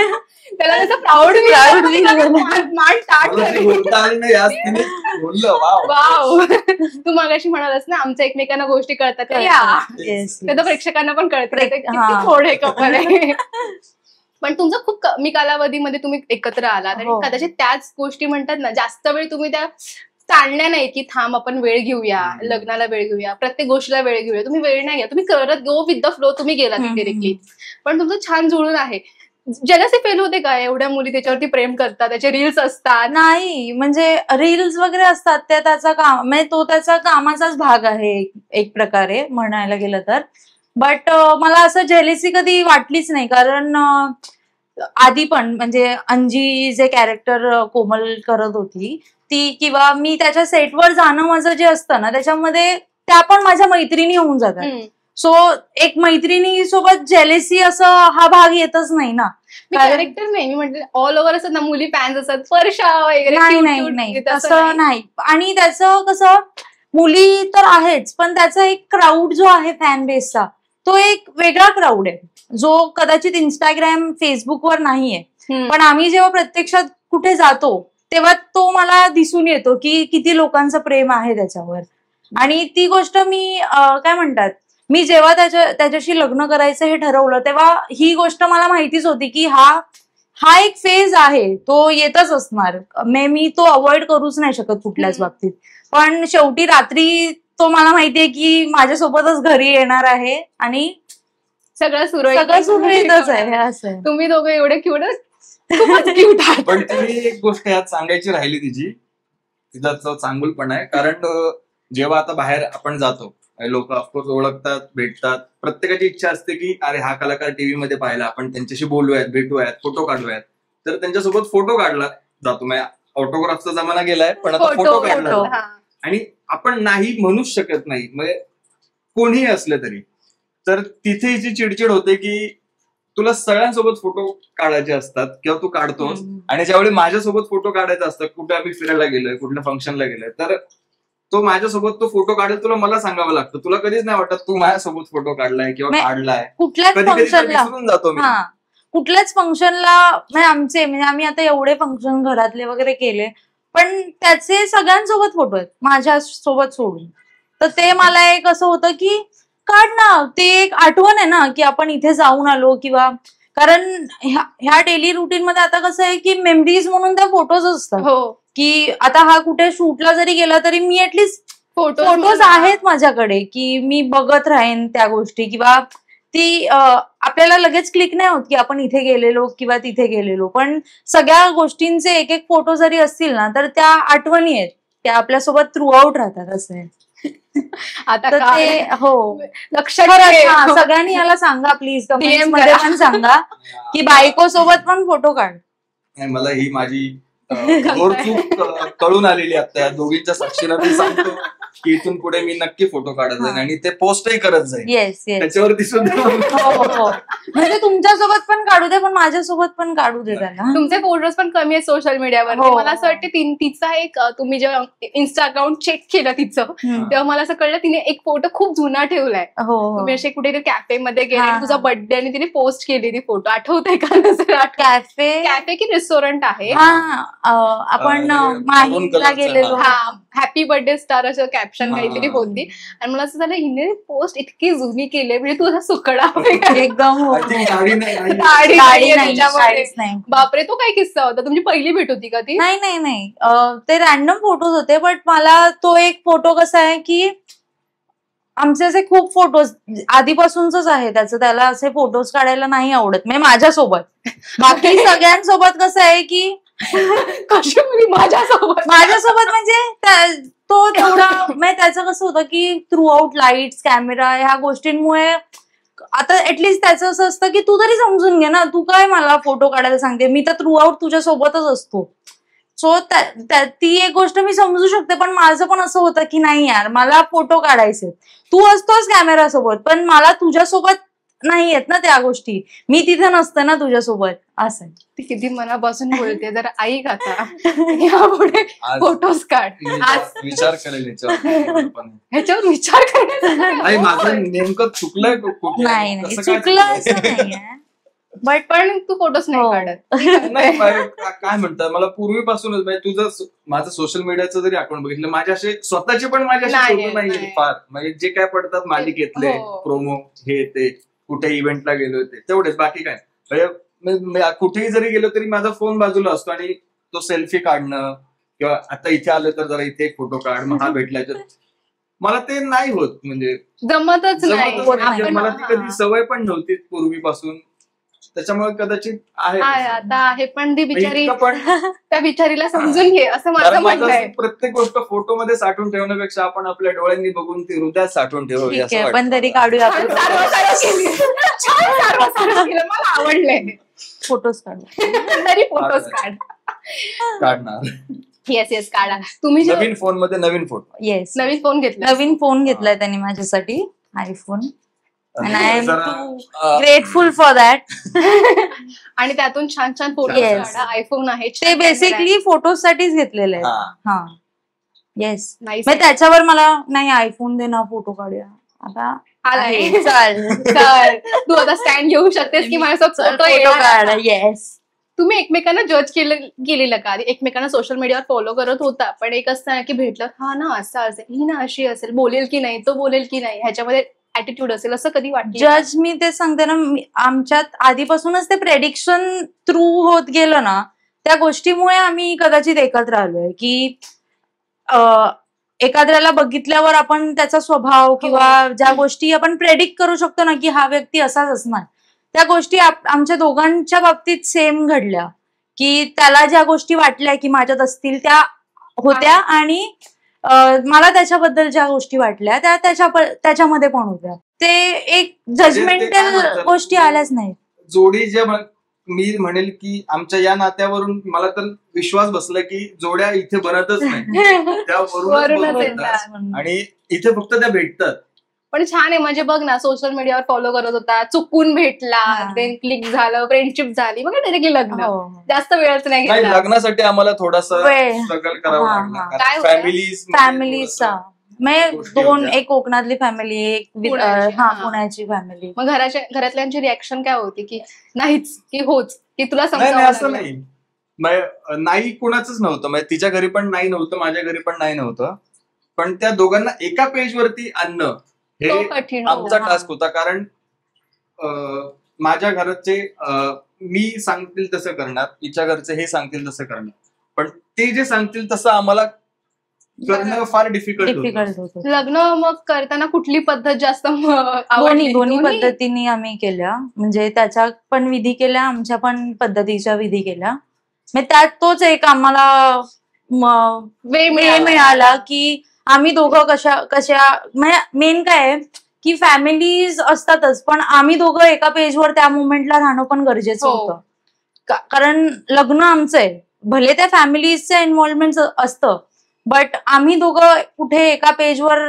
त्याला त्याचं प्राऊड वाव. तू मगाशी म्हणालास ना आमच्या एकमेकांना गोष्टी कळतात, त्या प्रेक्षकांना पण कळतात थोडे कपल आहे. पण तुमचं खूप कमी कालावधीमध्ये तुम्ही एकत्र आलात आणि कदाचित त्याच गोष्टी म्हणतात ना, जास्त वेळ तुम्ही त्या चालण्या नाही की थांब आपण वेळ घेऊया, लग्नाला वेळ घेऊया, प्रत्येक गोष्टीला वेळ घेऊया. तुम्ही वेळ नाही घ्या, तुम्ही करत गो विथ द फ्लो तुम्ही गेलात डिरेक्टली. पण तुमचं छान जुळून आहे. जेलसी फेल होते का? एवढ्या मुली त्याच्यावरती प्रेम करतात, त्याचे रील्स असतात. नाही म्हणजे रील्स वगैरे असतात ते त्याचा काम म्हणजे तो त्याचा कामाचाच भाग आहे एक प्रकारे म्हणायला गेलं तर. बट मला असं जेलेसी कधी वाटलीच नाही, कारण आधी पण म्हणजे अंजी जे कॅरेक्टर कोमल करत होती ती किंवा मी त्याच्या सेटवर जाणं माझं जे असतं ना त्याच्यामध्ये त्या पण माझ्या मैत्रिणी होऊन जातात. सो एक मैत्रिणी सोबत जेलेसी असं हा भाग येतच नाही ना. कॅरेक्टर नाही, मी म्हटलं ऑल ओव्हर असं ना मुली फॅन्स असतात वर्षा वगैरे. नाही तसं नाही. आणि त्याचं कसं मुली तर आहेच, पण त्याचा एक क्राऊड जो आहे फॅन बेसचा तो एक वेगळा क्राऊड आहे जो कदाचित इंस्टाग्राम फेसबुकवर नाहीये. पण आम्ही जेव्हा प्रत्यक्षात कुठे जातो तेव्हा तो मला दिसून येतो की किती लोकांचं प्रेम आहे त्याच्यावर. आणि ती गोष्ट मी काय म्हणतात, मी जेव्हा त्याच्याशी लग्न करायचं हे ठरवलं तेव्हा ही गोष्ट मला माहितीच होती की हा एक फेज आहे, तो येतच असणार. मी तो अवॉइड करूच नाही शकत कुठल्याच बाबतीत. पण शेवटी रात्री तो मला माहितीये की माझ्यासोबतच घरी येणार आहे आणि सगळं सुरळीतच आहे. असं तुम्ही दोघं एवढे क्यूट पण ती एक गोष्ट यात सांगायची राहिली तिचा चांगुलपणा आहे. कारण जेव्हा आता बाहेर आपण जातो लोक ऑफकोर्स ओळखतात, भेटतात, प्रत्येकाची इच्छा असते की अरे हा कलाकार टीव्ही मध्ये पाहिला, आपण त्यांच्याशी बोलूयात, भेटूयात, फोटो काढूयात. तर त्यांच्यासोबत फोटो काढला जातो. ऑटोग्राफचा जमाना गेलाय पण आता फोटो काढला आणि आपण नाही म्हणूच शकत नाही, म्हणजे कोणीही असलं तरी. तर तिथे जी चिडचिड होते की तुला सगळ्यांसोबत फोटो काढायचे असतात किंवा तू काढतोस, आणि ज्यावेळी माझ्यासोबत फोटो काढायचा असतात, कुठे आम्ही फिरायला गेलोय, कुठल्या फंक्शनला गेलोय, तर तो माझ्यासोबत तो फोटो काढेल, तुला मला सांगावं लागतं. तुला कधीच नाही वाटत तू माझ्यासोबत फोटो काढलाय किंवा काढलाय. कुठल्याच फंक्शनला विसरून जातो मी. कुठल्याच फंक्शनला म्हणजे आम्ही आता एवढे फंक्शन घरातले वगैरे केले पण त्याचे सगळ्यांसोबत फोटो आहेत माझ्या सोबत सोडून. तर ते मला एक असं होतं की काढ ना, ते एक आठवण आहे ना की आपण इथे जाऊन आलो. किंवा कारण ह्या डेली रुटीन मध्ये आता कसं आहे की मेमरीज म्हणून त्या फोटोज असतात की आता हा कुठे शूटला जरी गेला तरी मी ऍटलीस्ट फोटोज आहेत माझ्याकडे की मी बघत राहीन त्या गोष्टी. किंवा ती आपल्याला लगेच क्लिक नाही होत की आपण इथे गेलेलो किंवा तिथे गेलेलो, पण सगळ्या गोष्टींचे एक एक फोटो जरी असतील ना तर त्या आठवणी आहेत, त्या आपल्यासोबत थ्रू आउट राहतात. असं आहे. आता ते हो लक्षात सगळ्यांनी याला सांगा प्लीज, कमेंट्स मध्ये पण सांगा की बायको सोबत पण फोटो काढ. मला ही माझी चूक कळून आलेली आता या दोघींच्या साक्षीला मी सांगतो की इथून पुढे मी नक्की फोटो काढत जाईन आणि ते पोस्टही करत जाईन. येस त्याच्यावरती सुद्धा म्हणजे तुमच्यासोबत पण काढू दे पण माझ्यासोबत पण काढू दे त्यांना. तुमचे फोटोज पण कमी आहेत सोशल मीडियावर. मला असं वाटतं तिचा एक तुम्ही जेव्हा इन्स्टा अकाउंट चेक केलं तिचं तेव्हा मला असं कळलं तिने एक फोटो खूप जुना ठेवलाय. तुम्ही असे कुठे कॅफे मध्ये गेले, तुझा बर्थडे आणि तिने पोस्ट केली ती फोटो, आठवतंय का? कॅफे की रेस्टॉरंट आहे, आपण माहीला गेलेलो, हॅपी बर्थडे स्टार असं कॅप्शन काहीतरी होती. आणि मला असं झालं हिने पोस्ट इतकी जुनी केली म्हणजे तू असा सुकडा एकदम बापरे. तो काय किस्सा होता? तुमची पहिली भेट होती का ती? नाही ते रॅन्डम फोटोज होते. बट मला तो एक फोटो कसा आहे की आमचे असे खूप फोटोज आधीपासूनच आहे त्याला असे फोटोज काढायला नाही आवडत. म्हणजे माझ्यासोबत, बाकी सगळ्यांसोबत कसं आहे की माझ्यासोबत म्हणजे तो थोडा म्हणजे त्याचं कसं होतं की थ्रू आउट लाईट्स, कॅमेरा ह्या गोष्टींमुळे आता ऍटलिस्ट त्याचं असं असतं की तू तरी समजून घे ना, तू काय मला फोटो काढायला सांगते, मी तर थ्रू आउट तुझ्या सोबतच असतो. सो ती एक गोष्ट मी समजू शकते. पण माझं पण असं होतं की नाही यार, मला फोटो काढायचे, तू असतोस कॅमेरासोबत पण मला तुझ्यासोबत नाही येत ना त्या गोष्टी, मी तिथे नसते ना तुझ्यासोबत. असं ती किती मनापासून बोलते, जरा ऐक आता यापुढे फोटोज काढ. आज विचार करेल ह्याच्यावर विचार करायचा. माझं नेमकं चुकलंय नाही चुकलं असं नाहीये. बट पण तू फोटोज नाही काढत. काय म्हणतात मला पूर्वीपासूनच म्हणजे तुझं माझं सोशल मीडियाचं जरी अकाउंट बघितलं, माझे असे स्वतःचे पण माझे फोटो नाहीये फार. म्हणजे जे काय पडतात मालिकेतले प्रोमो हे ते, कुठे इव्हेंटला गेलो होते तेवढेच, बाकी काय. म्हणजे कुठेही जरी गेलो तरी माझा फोन बाजूला असतो आणि तो सेल्फी काढणं किंवा आता इथे आलं तर जरा इथे एक फोटो काढ, मग हा भेटलाय तर मला ते नाही होत. म्हणजे जमतच नाही. मला ती कधी सवय पण नव्हती पूर्वीपासून, त्याच्यामुळे कदाचित आहे आता आहे. पण ती बिचारी त्या बिचारीला समजून घे असं माझं म्हणणं आहे. प्रत्येक गोष्ट फोटो मध्ये साठवून ठेवण्यापेक्षा आपण आपल्या डोळ्यांनी बघून ती हृदयात साठवून ठेवूया असं पण तरी काढूया. मला आवडलंय. फोटोज काढ, तरी फोटोज काढणार. येस काढा. तुम्ही नवीन फोन मध्ये नवीन फोटो. येस नवीन फोन घेतलाय त्यांनी माझ्यासाठी, iPhone. And I am too grateful for that. आणि त्यातून छान छान फोटो काढा. आयफोन आहे ते बेसिकली फोटोज साठीच घेतलेले आहेत. हा येस, नाईस. त्याच्यावर मला नाही आयफोन दे ना फोटो काढूया. आता आलाय चल तर तू आता स्टँड घेऊ शकतेस की माझ्यासोबत फोटो फोटो काढ. येस. तुम्ही एकमेकांना जज केलेलं का एकमेकांना सोशल मीडियावर फॉलो करत होता पण एक असतं ना की भेटलं हा ना असं असेल ही ना अशी असेल बोलेल की नाही तो बोलेल की नाही ह्याच्यामध्ये ऍटिट्यूड असेल असं कधी वाटलं जज मी ते सांगते ना, आमच्यात आधीपासूनच ते प्रेडिक्शन थ्रू होत गेलं ना, त्या गोष्टीमुळे आम्ही कदाचित एकत्र आलोय की एखाद्याला बघितल्यावर आपण त्याचा स्वभाव किंवा ज्या गोष्टी आपण प्रेडिक्ट करू शकतो ना की हा व्यक्ती असाच असणार, त्या गोष्टी आमच्या दोघांच्या बाबतीत सेम घडल्या की त्याला ज्या गोष्टी वाटल्या की माझ्यात असतील त्या होत्या आणि मला त्याच्याबद्दल ज्या गोष्टी वाटल्या त्या त्याच्यामध्ये पण होत्या. ते एक जजमेंटल गोष्टी आल्याच नाहीत. जोडी ज्या मी म्हणेल की आमच्या या नात्यावरून मला तर विश्वास बसला की जोड्या इथे बनतच नाही, वरूनच त्या आणि इथे फक्त त्या भेटतात. पण छान आहे म्हणजे बघ ना सोशल मीडियावर फॉलो करत होता चुकून भेटला देन क्लिक झालं फ्रेंडशिप झाली मग डायरेक्टली लग्न. जास्त वेळच नाही घेतला. लग्नासाठी आम्हाला थोडासा स्ट्रगल करावं लागलं. फॅमिलीचा एक कोकणातली फॅमिली एक पुण्याची फॅमिली. मग घरातल्यांची रिॲक्शन काय होती की नाहीच की होच की तुला असं नाही कुणाचंच नव्हतं म्हणजे तिच्या घरी पण नाही नव्हतं माझ्या घरी पण नाही नव्हतं पण त्या दोघांना एका पेज वरती आणणं हे आमचा टास्क होता. कारण माझ्या घरचे मी सांगतील तसं करणार तिच्या घरचे हे सांगतील तसं करणार पण ते जे सांगतील तसं आम्हाला करणं फार डिफिकल्ट होतं. लग्न मग करताना कुठली पद्धत जास्त दोन्ही पद्धतीने आम्ही केल्या म्हणजे त्याच्या पण विधी केल्या आमच्या पण पद्धतीच्या विधी केल्या. त्यात तोच एक आम्हाला वेळ मिळाला की आम्ही दोघं कशा मेन काय आहे की फॅमिलीज असतातच पण आम्ही दोघं एका पेजवर त्या मुवमेंटला राहणं पण गरजेचं होतं. कारण लग्न आमचं आहे भले त्या फॅमिलीजचं इन्व्हॉल्वमेंट असतं बट आम्ही दोघं कुठे एका पेजवर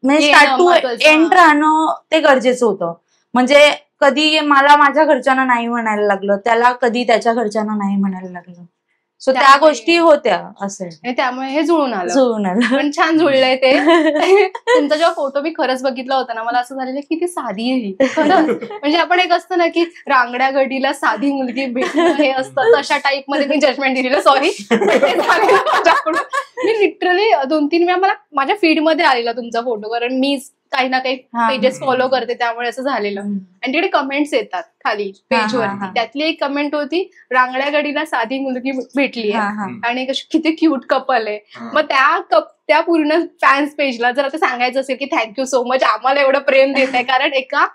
म्हणजे स्टार्ट टू एंड राहणं ते गरजेचं होतं. म्हणजे कधी मला माझ्या घरच्यांना नाही म्हणायला लागलं त्याला कधी त्याच्या घरच्यांना नाही म्हणायला लागलं. सो त्या गोष्टी होत्या असं त्यामुळे हे जुळून आलं पण छान जुळलंय ते. तुमचा जेव्हा फोटो मी खरंच बघितला होता ना मला असं झालेलं की ती साधी आहे खरंच. म्हणजे आपण एक असतं ना की रांगड्या गडीला साधी मुलगी भेटणं हे असतं तशा टाईप मध्ये मी जजमेंट दिलेलं सॉरी. मी लिटरली 2-3 वेळा मला माझ्या फीड मध्ये आलेला तुमचा फोटो कारण मी काही ना काही पेजेस फॉलो करते त्यामुळे असं झालेलं. आणि तिकडे कमेंट्स येतात खाली पेजवरती त्यातली एक कमेंट होती रांगड्या गडीला साधी मुलगी भेटली आणि किती क्यूट कपल आहे. मग त्या पूर्ण फॅन्स पेजला जर आता सांगायचं असेल की थँक्यू सो मच आम्हाला एवढं प्रेम देत आहे कारण एका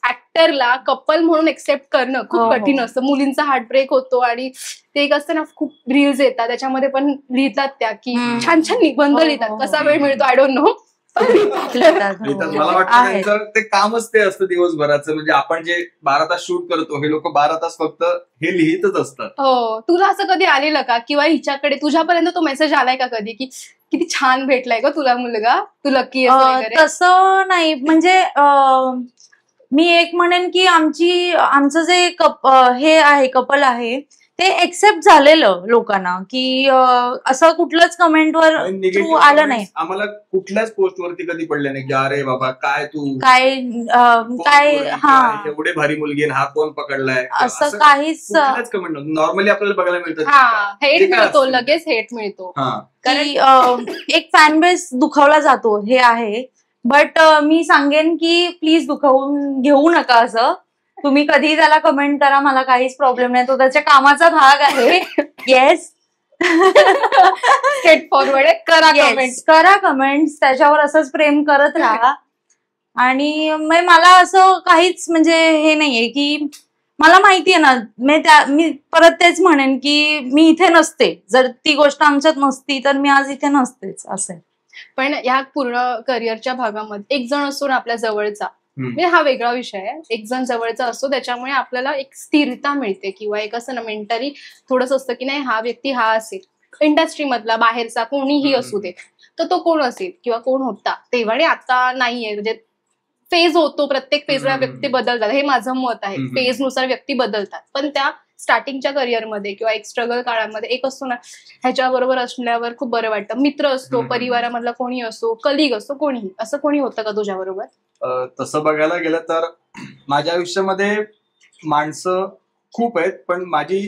ऍक्टरला कपल म्हणून एक्सेप्ट करणं खूप कठीण असतं. मुलींचा हार्ट ब्रेक होतो आणि ते एक असतं ना खूप रील्स येतात त्याच्यामध्ये पण लिहितात त्या की छान छान निबंध लिहितात कसा वेळ मिळतो आय डोंट नो. मला वाटतं ते कामच ते असतं दिवसभराचं म्हणजे आपण जे 12 तास शूट करतो हे लोक 12 तास फक्त हे लिहितच असतात. हो तुला असं कधी आलेलं का किंवा हिच्याकडे तुझ्यापर्यंत तो मेसेज आलाय का कधी की किती छान भेटलाय का तुला मुलगा तू लकी तसं नाही म्हणजे मी एक म्हणेन की आमचं जे हे आहे कपल आहे ते एक्सेप्ट झालेलं लोकांना की असं कुठलंच कमेंटवर आलं नाही. आम्हाला कुठल्याच पोस्टवरती कधी पडलं नाही की अरे बाबा काय तू काय एवढे भारी मुलगी हा कोण पकडलाय असं काहीच कमेंट नॉर्मली आपल्याला बघायला मिळतं. हेट मिळतो लगेच हेट मिळतो कारण एक फॅन बेस दुखावला जातो हे आहे. बट मी सांगेन की प्लीज दुखावून घेऊ नका असं. तुम्ही कधी त्याला कमेंट करा मला काहीच प्रॉब्लेम नाही तो त्याच्या कामाचा भाग आहे. येस स्ट्रेट फॉरवर्ड करा कमेंट्स त्याच्यावर असंच प्रेम करत राहा. आणि मला असं काहीच म्हणजे हे नाहीये की मला माहितीये ना मी परत तेच म्हणेन की मी इथे नसते जर ती गोष्ट आमच्यात नसती तर मी आज इथे नसतेच असं. पण या पूर्ण करिअरच्या भागामध्ये एक जण असतो ना आपल्या जवळचा म्हणजे हा वेगळा विषय आहे. एक जण जवळचा असतो त्याच्यामुळे आपल्याला एक स्थिरता मिळते किंवा एक असं ना मेंटली थोडंसं असतं की नाही हा व्यक्ती हा असेल इंडस्ट्री मधला बाहेरचा कोणीही असू दे तर तो कोण असेल किंवा कोण होता तेव्हा आता नाहीये. म्हणजे फेज होतो प्रत्येक फेजला व्यक्ती बदलतात हे माझं मत आहे. फेजनुसार व्यक्ती बदलतात पण त्या स्टार्टिंगच्या करिअरमध्ये किंवा एक स्ट्रगल काळामध्ये एक असतो ना ह्याच्याबरोबर असल्यावर खूप बरं वाटतं. मित्र असतो परिवारामधला कोणी असो कलिग असतो कोणीही असं कोणी होतं का तुझ्या बरोबर? तसं बघायला गेलं तर माझ्या आयुष्यामध्ये माणसं खूप आहेत, पण माझी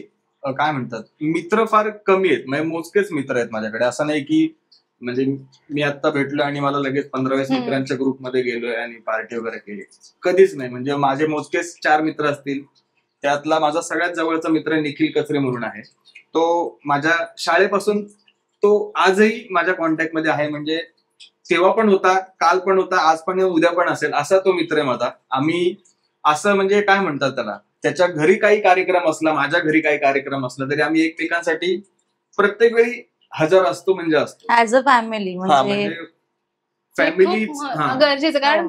काय म्हणतात मित्र फार कमी आहेत. म्हणजे मोजकेच मित्र आहेत माझ्याकडे. असं नाही की म्हणजे मी आता भेटलो आणि मला लगेच 15-20 मित्रांच्या ग्रुपमध्ये गेलोय आणि पार्टी वगैरे केली, कधीच नाही. म्हणजे माझे मोजकेच 4 मित्र असतील. त्यातला माझा सगळ्यात जवळचा मित्र निखिल कचरे म्हणून आहे. तो माझ्या शाळेपासून तो आजही माझ्या कॉन्टॅक्टमध्ये आहे. म्हणजे तेव्हा पण होता, काल पण होता, आज पण उद्या पण असेल, असा तो मित्र आहे माझा. आम्ही असं म्हणजे काय म्हणतात त्याला, त्याच्या घरी काही कार्यक्रम असला, माझ्या घरी काही कार्यक्रम असला तरी आम्ही एकमेकांसाठी प्रत्येक वेळी हजर असतो. म्हणजे असतो ऍज अ फॅमिली. म्हणजे फॅमिली गरजेचं. कारण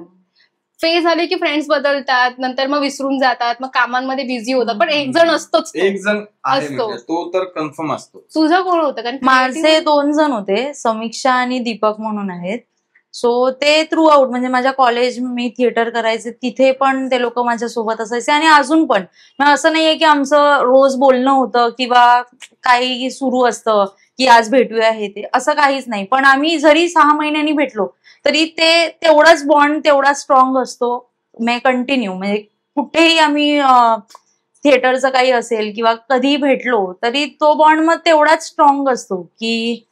फेज झाले की फ्रेंड्स बदलतात, नंतर मग विसरून जातात, मग कामांमध्ये बिझी होतात, पण एक जण असतोच. एक जण आहे असतो. म्हणजे तो तर कन्फर्म असतो. तुझं कोण होतं? कारण माझे 2 जण होते, समीक्षा आणि दीपक म्हणून आहेत. सो ते थ्रू आउट म्हणजे माझ्या कॉलेज मी थिएटर करायचे तिथे पण ते लोक माझ्या सोबत असायचे आणि अजून पण. मग असं नाहीये की आमचं रोज बोलणं होतं किंवा काही सुरू असतं की आज भेटूया हे ते, असं काहीच नाही. पण आम्ही जरी 6 महिन्यांनी भेटलो तरी ते तेवढाच बॉन्ड तेवढा स्ट्रॉंग असतो. म्हणजे कंटिन्यू म्हणजे कुठेही आम्ही थिएटरचं काही असेल किंवा कधी भेटलो तरी तो बॉन्ड मग तेवढाच स्ट्रॉंग असतो की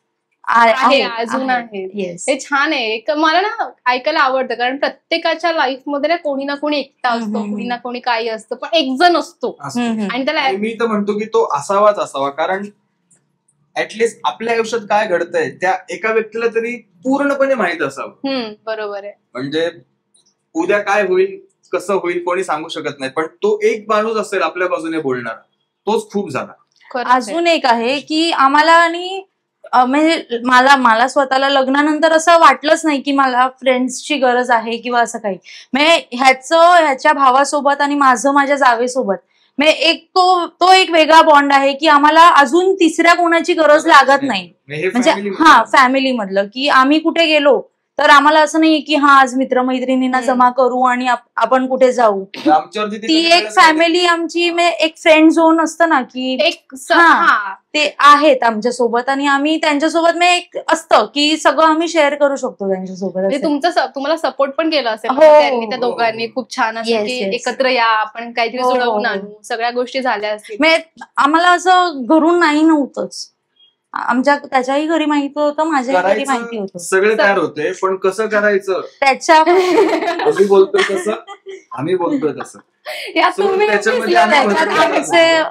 अजून आहे. येस. हे छान आहे. मला ना ऐकायला आवडतं, कारण प्रत्येकाच्या लाईफमध्ये ना कोणी ना कोणी एकटा असतो, कोणी ना कोणी काही असतं, पण एक जण असतो. आणि त्याला मी तर म्हणतो की तो असावाच असावा. कारण ऍटलिस्ट आपल्या आयुष्यात काय घडतंय त्या एका व्यक्तीला तरी पूर्णपणे माहित असावं. बरोबर आहे. म्हणजे उद्या काय होईल, कसं होईल कोणी सांगू शकत नाही, पण तो एक माणूस असेल आपल्या बाजूने बोलणारा, तोच खूप झाला. अजून एक आहे की आम्हाला आणि म्हणजे मला स्वतःला लग्नानंतर असं वाटलंच नाही की मला फ्रेंड्सची गरज आहे किंवा असं काही. म्हणजे ह्याच्या भावासोबत आणि माझं माझ्या जावेसोबत म्हणजे एक तो एक वेगळा बॉन्ड आहे की आम्हाला अजून तिसऱ्या कोणाची गरज लागत नाही. म्हणजे फॅमिली मधलं की आम्ही कुठे गेलो तर आम्हाला असं नाही की आज मित्रमैत्रिणींना जमा करू आणि आपण कुठे जाऊ. ती एक फॅमिली आमची एक फ्रेंड झोन असतं ना की एक ते आहेत आमच्या सोबत आणि आम्ही त्यांच्यासोबत एक असतं की सगळं आम्ही शेअर करू शकतो त्यांच्यासोबत. तुम्हाला सपोर्ट पण केला असेल त्यांनी, त्या दोघांनी खूप छान असं की एकत्र या, आपण काहीतरी जुळवून आणू, सगळ्या गोष्टी झाल्या असतील. आम्हाला असं घरून नाही नव्हतंच. त्याच्याही घरी माहिती होतं, माझ्याही घरी माहिती होतं, सगळे तयार होते, पण कसं करायचं त्याच्या आम्ही बोलतोय तसं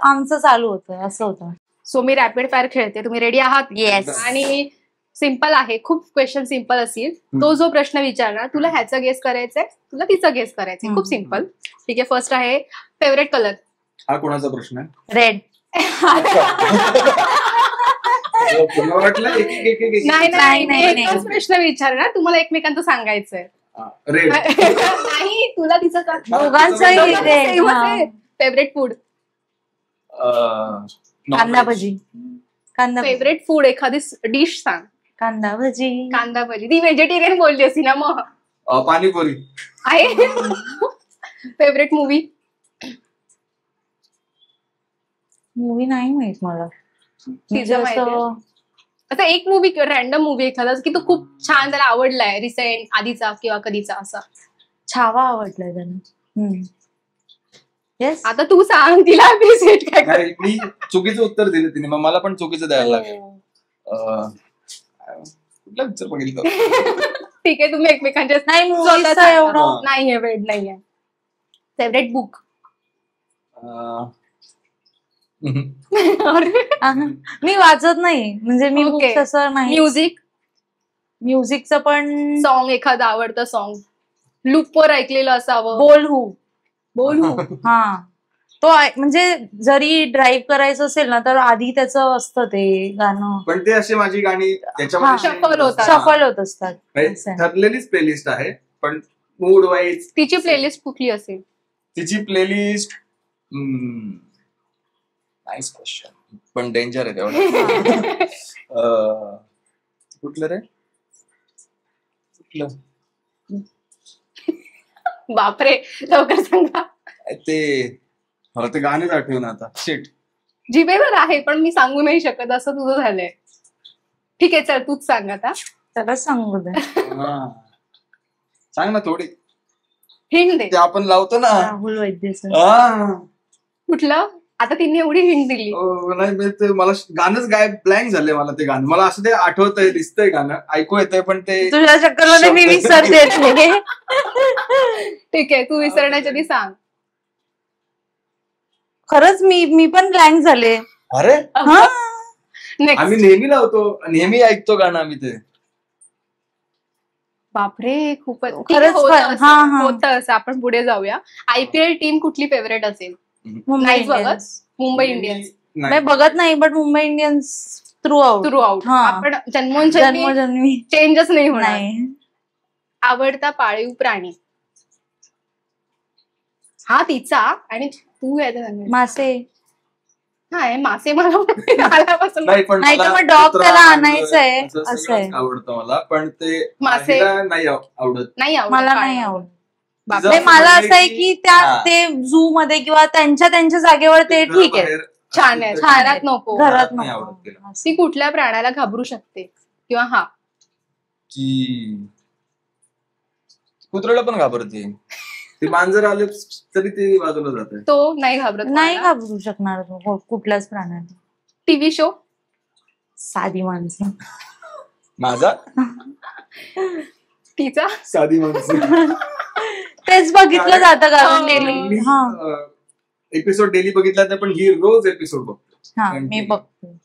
आमचं चालू होतं, असं होतं. सो मी रॅपिड फायर खेळते, तुम्ही रेडी आहात? येस. आणि सिम्पल आहे, खूप क्वेश्चन सिम्पल असतील. तो जो प्रश्न विचारणार तुला ह्याचा गेस करायचंय, तुला तिचा गेस करायचंय. खूप सिम्पल. ठीक आहे. फर्स्ट आहे फेवरेट कलर. हा कोणाचा प्रश्न आहे? रेड. नाही, प्रश्न विचारणार, तुम्हाला एकमेकांचं सांगायचंय. रेड. नाही, तुला तिचं दोघांचंही रेड. Favourite food. कांदा भजी. फेवरेट फूड एखादी डिश सांग. कांदा भजी. कांदा भजी. ती व्हेजिटेरियन बोलली असती ना मग. पाणीपुरी आहे. Favourite movie. मूवी नाही माहित मला. आता एक मूवी रॅन्डम मूवी एखादा की तो खूप छान त्याला आवडलाय, रिसेंट, आधीचा किंवा कधीचा असा. छावा आवडलाय त्यांना. येस. आता तू सांग तिला अप्रिशिएट काय. मी चुकीचं उत्तर दिलं तिने, मग मला पण चुकीचं द्यायला लागेल. कुठला पिक्चर बघितलं? ठीक आहे, तुम्ही एकमेकांच्या नाहीये वेळ नाहीये. Favourite book. मी वाचत नाही, म्हणजे मी तसं नाही. म्युझिकचं पण सॉन्ग एखादं आवडतं सॉन्ग लूपवर ऐकलेलं असावं. बोल हू. हा, तो म्हणजे जरी ड्राईव्ह करायचं असेल ना तर आधी त्याचं असतं ते गाणं. पण ते अशी माझी गाणी त्याच्यामध्ये शफल होत असतात. ठरलेलीच प्लेलिस्ट आहे, पण मूड वाईज. तिची प्लेलिस्ट कुठली असेल? तिची प्लेलिस्ट नाईस क्वेश्चन, पण डेंजर आहे तेवढं. कुठलं रे? बापरे, लवकर सांगा. मला ते गाणेच आठवून आता. शिट, जिभेवर आहे पण मी सांगू नाही शकत, असं तुझं झालंय. ठीक आहे, चल तूच सांग आता. त्याला सांगू दे. सांग ना थोडी. हिंट दे. ते आपण लावतो ना. राहुल वैद्य सर. कुठलं? आता तिने एवढी हिंट दिली. नाही ते मला गाणंच गायब ब्लँक झालंय मला ते गाणं. मला असं ते आठवतंय, दिसतंय गाणं, ऐकू येतंय, पण ते तुझ्या चक्करमध्ये मी विसरते. ठीक आहे, तू विसरण्याच्या आधी सांग. खरंच मी पण ब्लँक झाले. अरे नेक्स्ट. आम्ही नेहमी लावतो, नेहमी ऐकतो गाणं आम्ही ते. बापरे, खूपच खरंच. होतं असं. आपण पुढे जाऊया. IPL टीम कुठली फेवरेट असेल? मुंबई नाहीच बघत? इंडियन्स. मुंबई इंडियन्स. मी बघत नाही, but Mumbai Indians through out. आपण जन्मोजन्मी चेंजच नाही होणार. नाही. आवडता पाळीव प्राणी? हा तिचा. आणि तू यायचं मासे. हा मासे मला आल्यापासून नाही, पण नाही तर मला मग डॉग कुत्रा, त्याला मांजर आणायचं आहे, असं असं सगळंच आहे. आवडतं मला, पण ते मासे हिला नाही आवडत. नाही आवडत. मला नाही आवडत. बापरे. तिचं मला म्हणणं असं आहे की ते झू मध्ये किंवा त्यांच्या जागेवर ते ठीक आहे, छान आहे. छान आहे. घरात नको. घरात नाही नको. आवडत तिला. ती कुठल्या प्राण्याला घाबरू शकते? किंवा हा की कुत्र्याला पण घाबरते. ते मांजर आले तरी ते बाजूला जाते. तो नाही घाबरत. नाही घाबरू शकणार तो कुठल्याच प्राण्याला. TV show? साधी माणसं. माझा तिचा? साधी माणसं. तेच बघितलं जातं कारण डेली. एपिसोड डेली बघितला नाही, पण ही रोज एपिसोड बघतो. मी बघतो.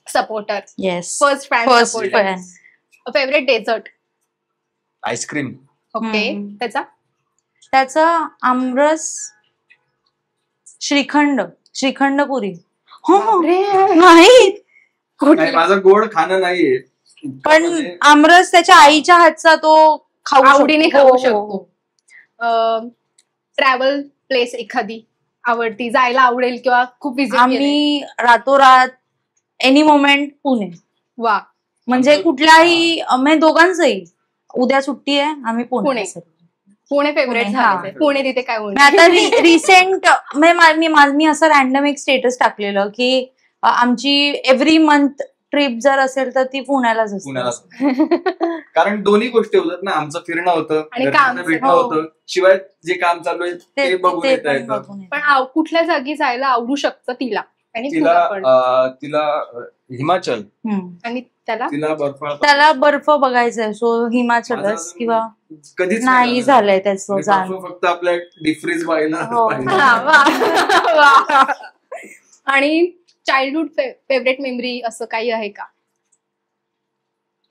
Supporter. Yes. First fan. Favourite dessert? Ice cream. Okay. त्याचा आमरस, श्रीखंडपुरी. नाही, माझं गोड खाणं नाहीये, पण आमरस त्याच्या आईच्या हातचा तो आवडीने खाऊ शकतो. ट्रॅव्हल प्लेस एखादी आवडती, जायला आवडेल किंवा खूप विजिट? आम्ही रातोरात एनी मोमेंट पुणे. वा. म्हणजे कुठल्याही दोघांचंही. उद्या सुट्टी आहे, आम्ही पुणे फेवरेट झाले. पुणे तिथे काय होईल? आता रिसेंट मी असं रॅन्डम एक स्टेटस टाकलेलं की आमची एव्हरी मंथ ट्रिप जर असेल तर ती पुण्यालाच असते. कारण दोन्ही गोष्टी होतात ना, आमचं फिरणं होतं आणि काम भेटणं होतं, शिवाय जे काम चालू आहे ते बघून येता येतं. पण कुठल्या जागी जायला आवडू शकतं तिला? आणि तिला हिमाचल. आणि त्याला बर्फ बघायचा, सो हिमाचलच. किंवा कधीच नाही झालंय त्याचं जाणं, फक्त आपल्या डिफ्रीज व्हायला. आणि चाइल्डहुड फेवरेट मेमरी असं काही आहे का?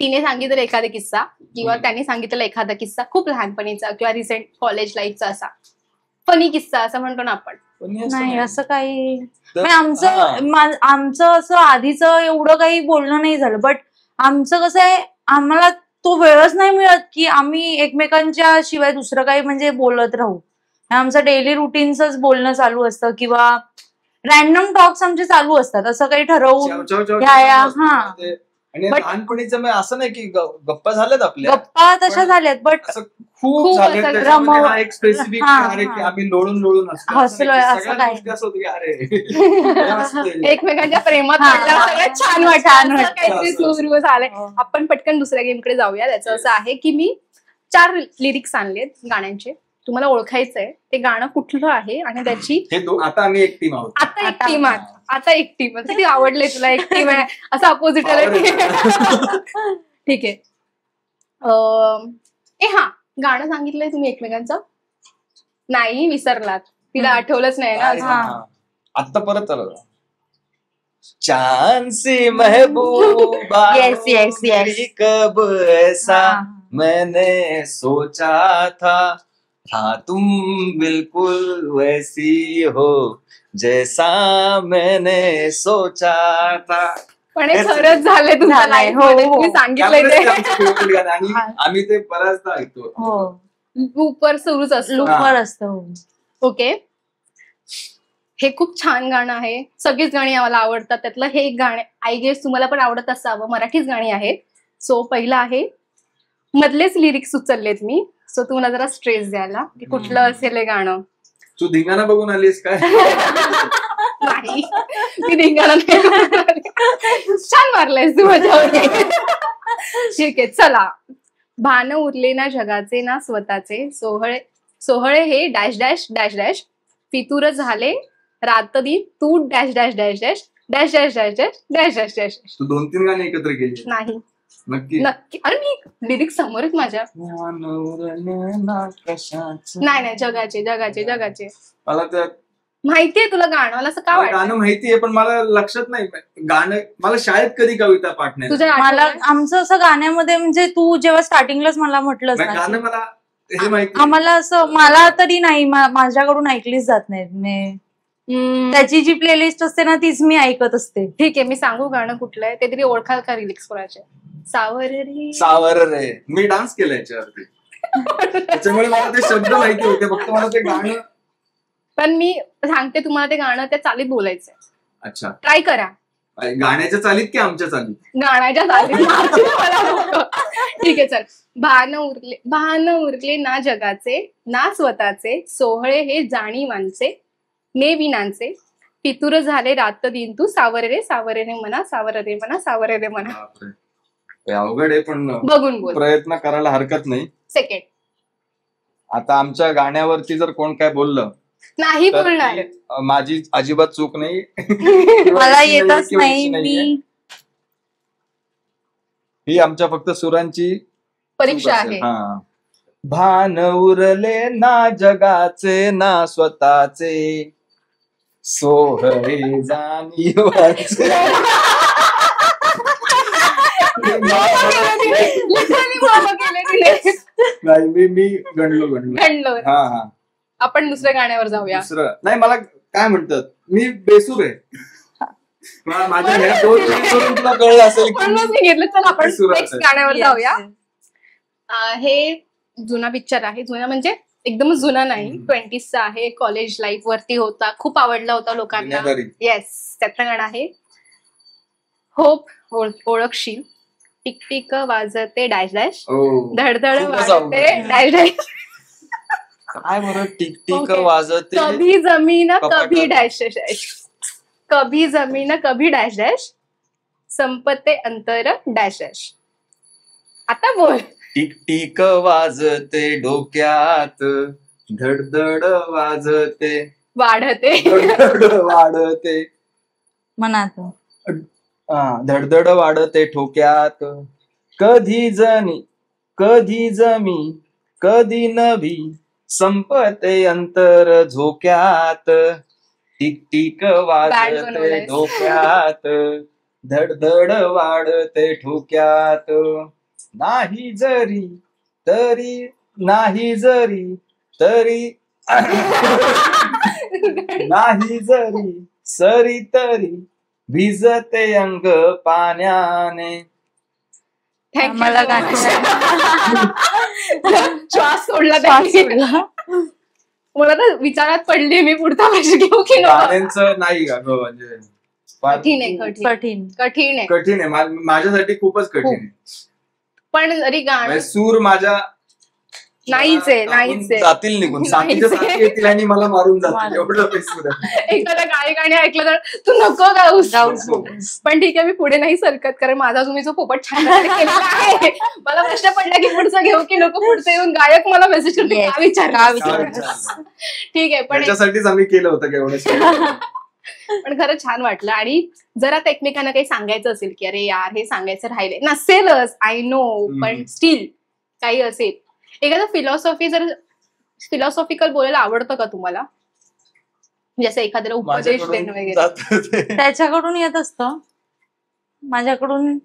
तिने सांगितलेला एखादा किस्सा किंवा त्यांनी सांगितलेला एखादा किस्सा, खूप लहानपणीचा किंवा रिसेंट कॉलेज लाईफचा, असा फनी किस्सा असं म्हणतो ना आपण. नाही असं काही. आमचं असं आधीच एवढं काही बोलणं नाही झालं, बट आमचं कसं आहे, आम्हाला तो वेळच नाही मिळत की आम्ही एकमेकांच्या शिवाय दुसरं काही म्हणजे बोलत राहू. आमचं डेली रुटीनच बोलणं चालू असतं किंवा रॅन्डम टॉक्स आमचे चालू असतात, असं काही ठरवून. आणि लहानपणीचं असं नाही की गप्पा झाल्यात आपल्या, गप्पा तशा झाल्यात, बट खूप झाले. एक स्पेसिफिक आम्ही लोळून हसलोय असं काय. एकमेकांच्या प्रेमात सगळ्यात छान वाटतं, काहीतरी सुरू झालंय. आपण पटकन दुसऱ्या गेमकडे जाऊया. त्याचं असं आहे की मी 4 लिरिक्स आणलेत गाण्यांचे, तुम्हाला ओळखायचंय ते गाणं कुठलं आहे आणि त्याची. आता आम्ही एक टीम आहोत. आता एक टीम. किती आवडले तुला? एक टीम आहे असं अपोजिट. ठीक आहे. गाणं सांगितलंय तुम्ही एकमेकांचं? नाही, विसरलात. तिला आठवलंच नाही ना. आता परत आलं. चांद सी महबूबा कब ऐसा मैंने सोचा था तुम बिल्कुल वैसी हो जैसा मैंने सोचा था. पण खरंच झालंय तुमच्या लाईफ मध्ये, तुम्ही सांगितलंय ते. आणि आम्ही ते बऱ्याचदा ऐकतो. लूपवर सुरूच असतं. ओके. हे खूप छान गाणं आहे. सगळीच गाणी आम्हाला आवडतात. त्यातलं हे एक गाणं आय गेस तुम्हाला पण आवडत असावं. मराठीच गाणी आहेत. सो पहिलं आहे, मधलेच लिरिक्स उचललेत मी. सो तुम्हाला जरा स्ट्रेस द्यायला की कुठलं असेल हे गाणं. तू धिंगाणा बघून आलीस काय? नाही, मी धिंगाणा नाही. छान मारलायस तू माझ्यावर. ठीक आहे, चला. भान उरले ना जगाचे ना स्वतःचे, सोहळे सोहळे हे डॅश डॅश डॅश डॅश फितूर झाले रात दिन तू dash dash dash dash dash dash dash dash dash dash dash. तू 2-3 गाणी एकत्र केली? नाही. नक्की? नक्की. अरे मी लिरिक्स समोर आहेत माझ्या. नाही जगाचे जगाचे जगाचे. मला त्या माहितीये तुला गाणं, मला असं का मला वाटतं? गाणं माहितीये पण मला लक्षात नाही गाणं. मला शाळेत कधी कविता पाठ नाही. तुझ्या मला आठवतंय? आमचं असं गाण्यामध्ये म्हणजे तू जेव्हा स्टार्टिंगलाच मला म्हटलंस नाही, ना गाणं मला हे माहिती. आम्हाला असं मला तरी नाही माझ्याकडून ऐकलीच जात नाही. त्याची जी प्लेलिस्ट असते ना तीच मी ऐकत असते. ठीक आहे, मी सांगू गाणं कुठलं आहे ते तरी ओळखाल का लिरिक्स कोणाचे? सावर रे सावर रे. मी डान्स केला याच्यावरती त्याच्यामुळे मला ते शब्द माहिती होते, फक्त मला ते गाणं. पण मी सांगते तुम्हाला ते गाणं त्या चालीत बोलायचंय. अच्छा, ट्राय करा. गाण्याच्या चालीत की आमच्या चालीत? गाण्याच्या चालीत. मला नको. ठीक आहे चल. भान उरले ना जगाचे ना स्वतःचे सोहळे हे जाणीवांचे ने विनांचे फितूर झाले रात दिन तू सावरे रे मना सावरे रे मना सावरे रे मना. बापरे. हे अवघड आहे पण बघून बोल. प्रयत्न करायला हरकत नाही. सेकंड. आता आमच्या गाण्यावरती जर कोण काय बोललं नाही तर बोलणार. ती माझी अजिबात चूक नाही. मला येतच नाही. मी ही आमच्या फक्त सुरांची परीक्षा चूक असेल. आहे. हा. भान उरले ना जगाचे ना स्वतःचे सोहळे जाणीवांचे. Literally मामा केले तिने. नाही मी गणलो. घडलो. हा हा. आपण दुसऱ्या गाण्यावर जाऊया. दुसरं नाही. मला काय म्हणतात, मी बेसूर आहे. माझ्या ह्या 2 मिनिटांवरून तुला कळलं असेल की म्हणूनच मी घेतलं. चल आपण सुरुवात आहे. नेक्स्ट गाण्यावर जाऊया. हे जुना पिक्चर आहे. जुना म्हणजे एकदमच जुना नाही, 20चा आहे. कॉलेज लाईफ वरती होता, खूप आवडला होता लोकांना. दुनियादारी. येस, त्याचं गाणं आहे होप ओळखशील टिकटिक वाजते डॅश डॅश हो. धडधड खूपच वाजते आवडलं. डॅश डॅश काय बरं टिकटिक Okay. वाजते कभी जमीन कपाटात. कभी डॅश डॅश कभी जमीन कभी डॅश डॅश संपते अंतर डॅश डॅश. आता बोल. टिकटिक वाजते डोक्यात धडधड वाजते वाढते धडधड वाढते मनात. धडधड वाढते ठोक्यात कधी जनी कधी जमी कधी नभी संपते अंतर झोक्यात टिकटिक वाजते बनवलंयस. डोक्यात धडधड वाढते ठोक्यात नाही जरी तरी नाही जरी तरी नाही जरी सरी तरी भिजते अंग पाण्याने. मला गाणं श्वास सोडला त्यांनी. मला तर विचारात पडली मी पुढचा वर्ष घेऊ की नको. गाण्यांचं नाही का गं, म्हणजे फार कठीण आहे कठीण कठीण. कठीण आहे. कठीण आहे. माझ्यासाठी खूपच कठीण आहे. पण जरी गाणं म्हणजे सूर माझ्या नाहीच आहे टाकून नाहीच आहे. जातील निघून, साथीच्या नाहीच आहे. साथी येतील आणि मला मारून जातील मारून. एवढं बेसूर आहे. एखादा गाणी ऐकलं तर तू नको गाऊस. नको. पण ठीक आहे, मी पुढे नाही सरकत कारण माझा तुम्ही जो पोपट छान प्रकारे केलेला आहे. मला प्रश्न पडला की पुढचं घेऊ की नको. पुढचं येऊन गायक मला मेसेज करते Yes. का विचार का विचार? ठीक आहे. पण त्याच्यासाठीच आम्ही केलं होतं का एवढं. पण खरंच छान वाटलं. आणि जर आता एकमेकांना काही सांगायचं असेल की अरे यार हे सांगायचं राहिले नसेलच, आय नो, पण स्टील काही असेल एखादा फिलॉसॉफिकल बोलायला आवडतं का तुम्हाला? जसं एखाद्याला उपदेश देणं वगैरे जातं ते. त्याच्याकडून येत असतं. माझ्याकडून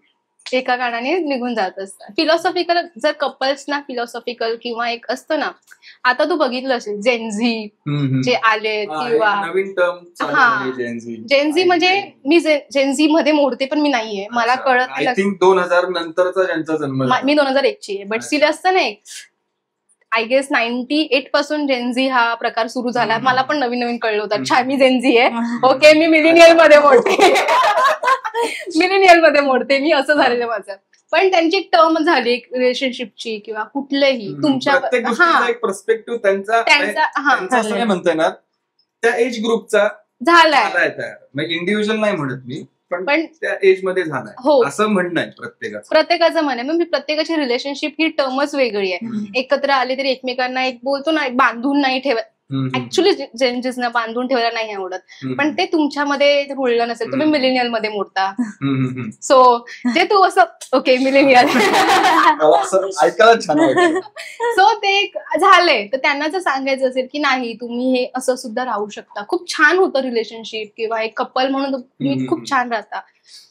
एका गाण्याने निघून जात असतात. फिलॉसॉफिकल जर कपल्सना फिलॉसॉफिकल किंवा एक असतं ना, आता तू बघितलं असेल जेनझी जे आले हा, किंवा एक नवीन टर्म हा. जेनझी म्हणजे मी जेनझी मध्ये मोडते पण मी नाहीये, मला कळत आय नाही. थिंक 2000 नंतरचा ज्यांचा जन्म झाला. मी 2001 ची आहे, बट स्टील असतं ना एक आय गेस 98 पासून जेनझी हा प्रकार सुरू झाला. मला पण नवीन नवीन कळलं होतं. अच्छा मी जेनझी आहे, ओके मी मिलेनियल मध्ये मोडते. मिलेनियल मध्ये मोडते मी, असं झालेलं माझं. पण त्यांची एक टर्म झाली रिलेशनशिपची किंवा कुठलंही तुमच्या प्रत्येक गोष्टीचा एक पर्स्पेक्टिव्ह त्यांचा त्यांचा असं नाही म्हणता येणार, त्या एज ग्रुपचा झालाय. तयार. मग इंडिव्हिज्युअल नाही म्हणत मी, पण त्या एज मध्ये झालाय हो असं म्हणणं आहे प्रत्येकाचं म्हण आहे. मग प्रत्येकाची रिलेशनशिप ही टर्मच वेगळी आहे. एकत्र आले तरी एकमेकांना एक बोलतो ना, एक बांधून नाही ठेवत. ऍक्च्युली जेंट्सना बांधून ठेवायला नाही आवडत, पण ते तुमच्यामध्ये रुळलं नसेल, तुम्ही मिलेनियल मध्ये मोडता. सो जे तू असं ओके मिलेनियल ऐकायला छान वाटतं. सो ते झालंय, तर त्यांना जर सांगायचं असेल की नाही तुम्ही हे असं सुद्धा राहू शकता, खूप छान होतं रिलेशनशिप, किंवा एक कपल म्हणून तुम्ही खूप छान राहता.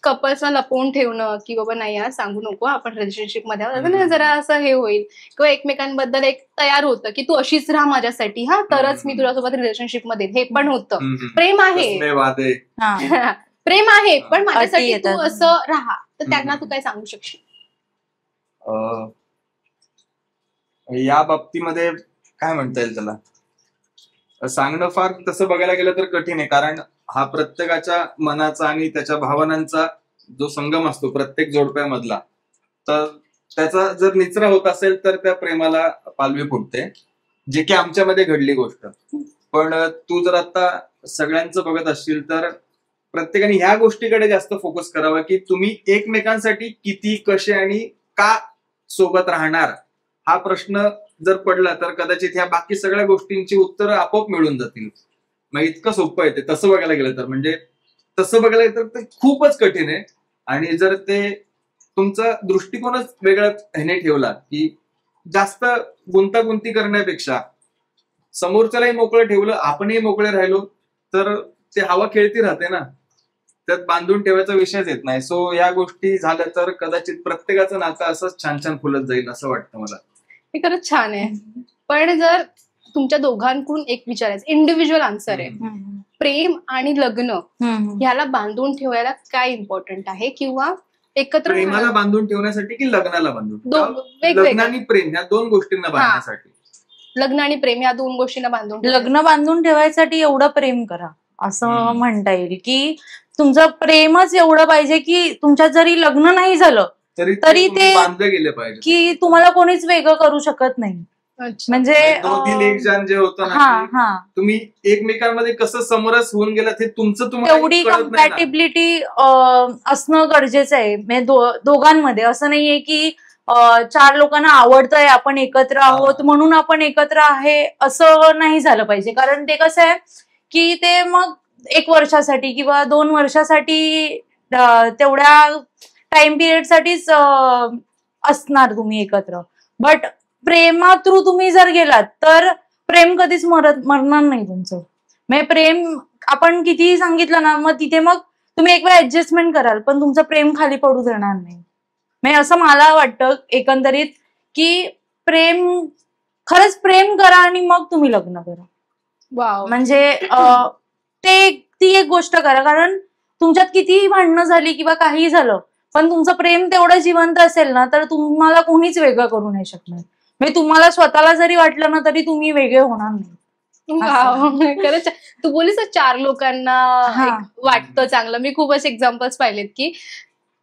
कपल्सना लपवून ठेवणं की बाबा नाही यार सांगू नको आपण रिलेशनशिप मध्ये, जरा असं हे होईल, किंवा एकमेकांबद्दल एक तयार होतं की तू अशीच राहा माझ्यासाठी, हा तरच मी तुझ्यासोबत रिलेशनशिप मध्ये, हे पण होतं. प्रेम आहे प्रेम आहे, पण माझ्यासाठी तू असं राहा, तर त्यांना तू काय सांगू शकशील? या बाबतीमध्ये काय म्हणता येईल त्याला, सांगणं फार तसं बघायला गेलं तर कठीण आहे, कारण हा प्रत्येकाच्या मनाचा आणि त्याच्या भावनांचा जो संगम असतो प्रत्येक जोडप्यामधला, तर त्याचा जर निचरा होत असेल तर त्या प्रेमाला पालवी फुटते, जे की आमच्यामध्ये घडली गोष्ट. पण तू जर आता सगळ्यांचं बघत असशील तर प्रत्येकाने ह्या गोष्टीकडे जास्त फोकस करावा की तुम्ही एकमेकांसाठी किती, कसे आणि का सोबत राहणार, हा प्रश्न जर पडला तर कदाचित ह्या बाकी सगळ्या गोष्टींची उत्तरं आपोआप मिळून जातील. मग इतकं सोपं आहे ते तसं बघायला गेलं तर, म्हणजे तसं बघायला गेलं तर ते खूपच कठीण आहे. आणि जर ते तुमचा दृष्टिकोनच वेगळा ह्याने ठेवला की जास्त गुंतागुंती करण्यापेक्षा समोरच्यालाही मोकळं ठेवलं, आपणही मोकळे राहिलो, तर ते हवा खेळती राहते ना, त्यात बांधून ठेवायचा विषयच येत नाही. सो या गोष्टी झाल्या तर कदाचित प्रत्येकाचं नातं असंच छान छान फुलत जाईल असं वाटतं मला. हे खरंच छान आहे. पण जर तुमच्या दोघांकडून एक विचारायचं इंडिव्हिज्युअल आन्सर आहे, प्रेम आणि लग्न ह्याला बांधून ठेवायला काय इम्पॉर्टंट आहे, किंवा एकत्र प्रेमाला बांधून ठेवण्यासाठी की लग्नाला बांधून, वेगवेगळं लग्न आणि प्रेम ह्या दोन गोष्टींना बांधण्यासाठी, लग्न आणि प्रेम या दोन गोष्टींना बांधून लग्न बांधून ठेवायसाठी एवढं प्रेम करा असं म्हणता येईल की तुमचं प्रेमच एवढं पाहिजे की तुमच्यात जरी लग्न नाही झालं तरी ते बांधले गेले पाहिजे, की तुम्हाला कोणीच वेगळं करू शकत नाही. म्हणजे एक जण जे होतं ना, तुम्ही एकमेकांमध्ये कसं समरस होऊन गेलात हे तुमचं तुम्हाला तेवढी कम्पॅटिबिलिटी असणं गरजेचं आहे. म्हणजे दोघांमध्ये असं नाहीये की 4 लोकांना आवडतंय आपण एकत्र आहोत म्हणून आपण एकत्र आहे असं नाही झालं पाहिजे. कारण ते कसं आहे की ते मग 1 वर्षासाठी किंवा 2 वर्षासाठी तेवढ्या टाइम पिरियड साठीच असणार तुम्ही एकत्र. बट प्रेमा थ्रू तुम्ही जर गेलात तर प्रेम कधीच मरणार नाही तुमचं. म्हणजे प्रेम आपण कितीही सांगितलं ना, मग तिथे मग तुम्ही एक वेळ ऍडजस्टमेंट कराल पण तुमचं प्रेम खाली पडू देणार नाही. म्हणजे असं मला वाटतं एकंदरीत की खरंच प्रेम करा आणि मग तुम्ही लग्न करा. म्हणजे ती एक गोष्ट करा, कारण तुमच्यात कितीही भांडणं झाली किंवा काही झालं पण तुमचं प्रेम तेवढं जिवंत असेल ना तर तुम्हाला कोणीच वेगळं करू नाही शकणार. म्हणजे तुम्हाला स्वतःला जरी वाटलं ना तरी तुम्ही वेगळे होणार नाही. खरंच तू बोलीस 4 लोकांना वाटतं चांगलं. मी खूप असे एक्झाम्पल्स पाहिलेत की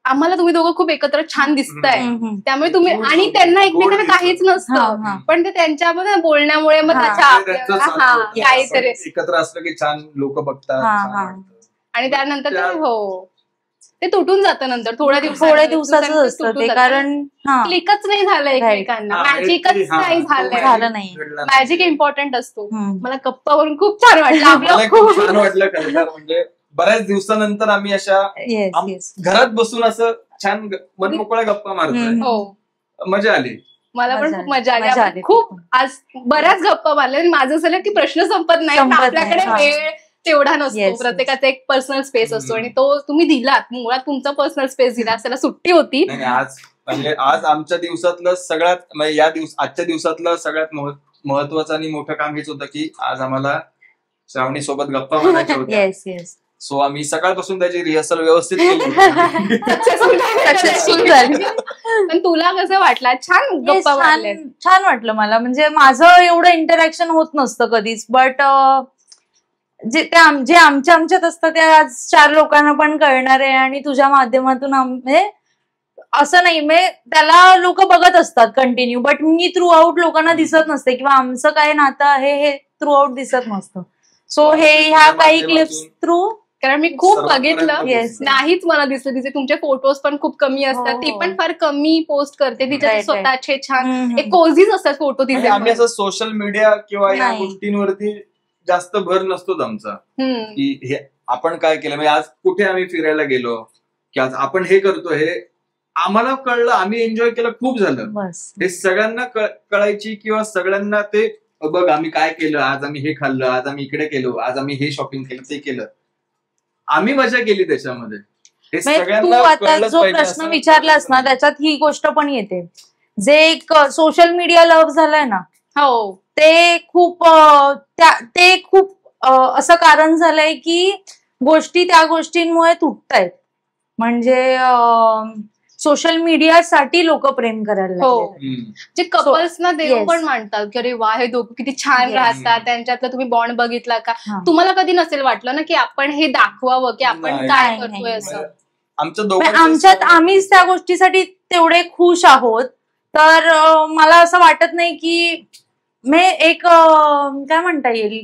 आम्हाला तुम्ही दोघं खूप एकत्र छान दिसताय, त्यामुळे तुम्ही आणि त्यांना एकमेकांना काहीच नसतं पण ते त्यांच्यामध्ये बोलण्यामुळे मग काहीतरी एकत्र असलं की छान लोक बघतात आणि त्यानंतर ते तुटून जातं नंतर थोड्या दिवसाचं असतं ते, कारण क्लिकच नाही झालं एकमेकांना, मॅजिकच नाही झालं नाही. मॅजिक इम्पॉर्टंट असतो. मला गप्पावरून खूप छान वाटलं, खूप छान वाटलं खरं. म्हणजे बऱ्याच दिवसानंतर आम्ही अशा घरात बसून असं छान मनमोकळ्या गप्पा मारतोय, मजा आली. मला पण खूप मजा आली. खूप आज बऱ्याच गप्पा मारल्या. माझं असं की प्रश्न संपत नाही, आपल्याकडे वेळ तेवढा नसतो, प्रत्येकाचा एक पर्सनल स्पेस असतो आणि तो तुम्ही दिलात. मुळात तुमचा पर्सनल स्पेस दिला, त्याला सुट्टी होती. आज आमच्या दिवसातलं सगळ्यात आजच्या दिवसातलं सगळ्यात महत्वाचं आणि मोठं काम हेच होतं की आज आम्हाला श्रावणी सोबत गप्पा मारायच्या होत्या. सो आम्ही सकाळपासून त्याची रिहर्सल व्यवस्थित केली. पण तुला कसं वाटलं? छान गप्पा मारल्या. छान वाटलं मला. म्हणजे माझं एवढं इंटरॅक्शन होत नसतं कधीच, बट जे आमच्यात असतं ते आज 4 लोकांना पण कळणार आहे आणि तुझ्या माध्यमातून म्हणजे असं नाही, म्हणजे त्याला लोक बघत असतात continue, but me through out लोकांना दिसत नसते किंवा आमचं काय नातं आहे हे थ्रू आउट दिसत नसतं. सो हे ह्या काही क्लिप्स थ्रू कारण मी खूप सर्वांपर्यंत बघितलं पोहोचलं. नाहीच मला दिसलं. तिचे तुमचे फोटोज पण खूप कमी असतात, हो. ती पण फार कमी पोस्ट करते तिचे Right, स्वतःचे छान हम्म. एक कोझीच असतात फोटो म्हणजे तिचे आम्ही पण. असं सोशल मीडिया किंवा या नाही. गोष्टींवरती जास्त भर नसतोच आमचा, हम्म. की हे आपण काय केलं, म्हणजे आज कुठे आम्ही फिरायला गेलो की आज आपण हे करतो, हे आम्हाला कळलं, आम्ही एन्जॉय केलं, खूप झालं. बस हे सगळ्यांना कळायची किंवा सगळ्यांना ते बघ आम्ही काय केलं, आज आम्ही हे खाल्लं, आज आम्ही इकडे गेलो, आज आम्ही हे शॉपिंग केलं, ते केलं, आम्ही मजा केली त्याच्यामध्ये. हे म्हणजे तू सगळ्यांना आता कळलंच जो पाहिजे प्रश्न असं विचारलास ना त्याच्यात ही गोष्ट पण येते. जे एक सोशल मीडिया लव्ह झालंय ना हो. ते खूप असं कारण झालंय की गोष्टी त्या गोष्टींमुळे तुटतायत. म्हणजे सोशल मीडियासाठी लोक प्रेम करायला हो. लागले. जे कपल्सना देव yes. पण मानतात की अरे वा हे दोघं किती छान Yes. राहतात, त्यांच्यातला तुम्ही बॉन्ड बघितला का? हा. तुम्हाला कधी नसेल वाटलं ना की आपण हे दाखवावं की आपण नाही, काय नाही, करतोय नाही. असं? आमच्या म्हणजे दोघांचं आमच्यात आम्हीच त्या गोष्टीसाठी तेवढे खुश आहोत. तर मला असं वाटत नाही की एक काय म्हणता येईल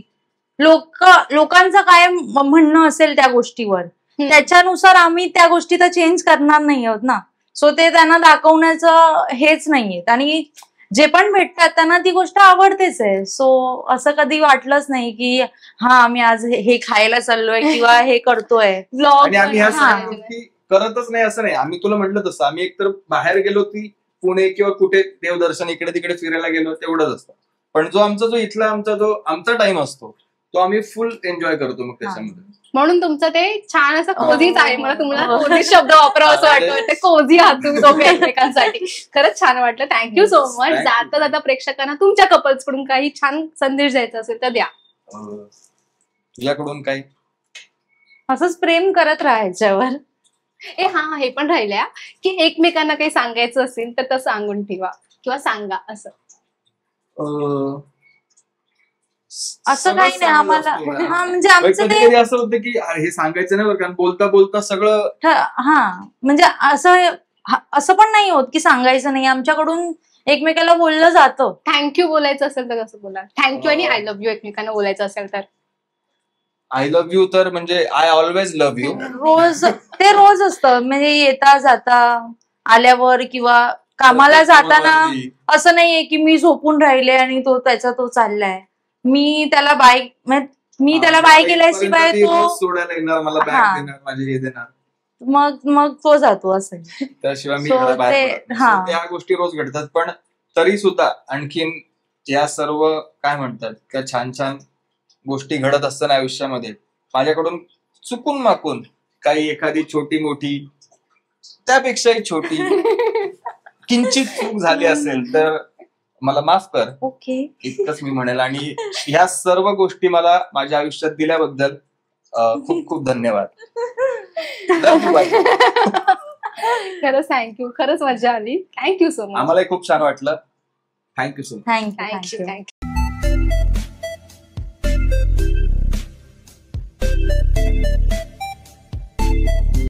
लोकांचं काय म्हणणं असेल त्या गोष्टीवर त्याच्यानुसार आम्ही त्या गोष्टी तर चेंज करणार नाही आहोत ना. सो ते त्यांना दाखवण्याचं हेच नाहीये. आणि जे पण भेटतात त्यांना ती गोष्ट आवडतेच आहे. सो असं कधी वाटलंच नाही की हा आम्ही आज हे खायला चाललोय किंवा हे करतोय ब्लॉग आणि आम्ही ह्या हा. सगळ्या गोष्टी करतच नाही असं नाही. आम्ही तुला म्हटलं तसं आम्ही एकतर बाहेर गेलो की पुणे किंवा कुठे देवदर्शन इकडे तिकडे फिरायला गेलो तेवढंच असतं. पण जो इथला आमचा टाइम असतो तो आम्ही फुल एन्जॉय करतो मग त्याच्यामध्ये. म्हणून तुमचं ते छान असं कोझीच आहे. मला तुम्हाला हो. कोझी शब्द वापरावं असं वाटतं. ते कोझी आहात तुम्ही दोघे एकमेकांसाठी. खरंच छान वाटलं. Thank you so much. Thank you. जाता जाता प्रेक्षकांना तुमच्या कपल्स कडून काही छान संदेश द्यायचा असेल तर द्या. तुझ्याकडून काही असंच प्रेम करत राहायच्यावर. हा हे पण राहिलंय की एकमेकांना काही सांगायचं असेल तर तसं सांगून ठेवा किंवा सांगा असं. असं काही नाही आम्हाला. हा म्हणजे आमचं कधी ते कधी असं होतं की हे सांगायचं नाही बरं, कारण बोलता बोलता सगळं हा म्हणजे असं पण नाही होत की सांगायचं नाही. आमच्याकडून एकमेकाला बोललं जातं. थँक्यू बोलायचं असेल तर कसं बोला? थँक्यू आणि आय लव्ह यू एकमेकांना बोलायचं असेल तर आय लव्ह यू तर म्हणजे आय ऑलवेज लव्ह यू रोज असतं. म्हणजे येता जाता आल्यावर किंवा कामाला जाताना असं नाहीये की मी झोपून राहिले आणि तो चाललाय. मी त्याला बाय केल्याशिवाय तो सोडायला येणार, मला हा. बॅग देणार, माझे हे देणार, मग तो जातो असं. त्याशिवाय मी So घराबाहेर ते- पडत नाही. हा. So त्या गोष्टी रोज घडतात. पण तरी सुद्धा आणखीन या सर्व काय म्हणतात त्या छान छान गोष्टी घडत असताना आयुष्यामध्ये माझ्याकडून चुकून माकून काही एखादी छोटी मोठी त्यापेक्षाही छोटी किंचित चूक झाली असेल तर मला माफ कर, ओके. इतकंच मी म्हणेल. आणि ह्या सर्व गोष्टी मला माझ्या आयुष्यात दिल्याबद्दल खूप खूप धन्यवाद. Love you, bye. खरंच थँक्यू. खरंच मजा आली. Thank you so much. आम्हालाही खूप छान वाटलं. Thank you so much. Thank you. Thank you.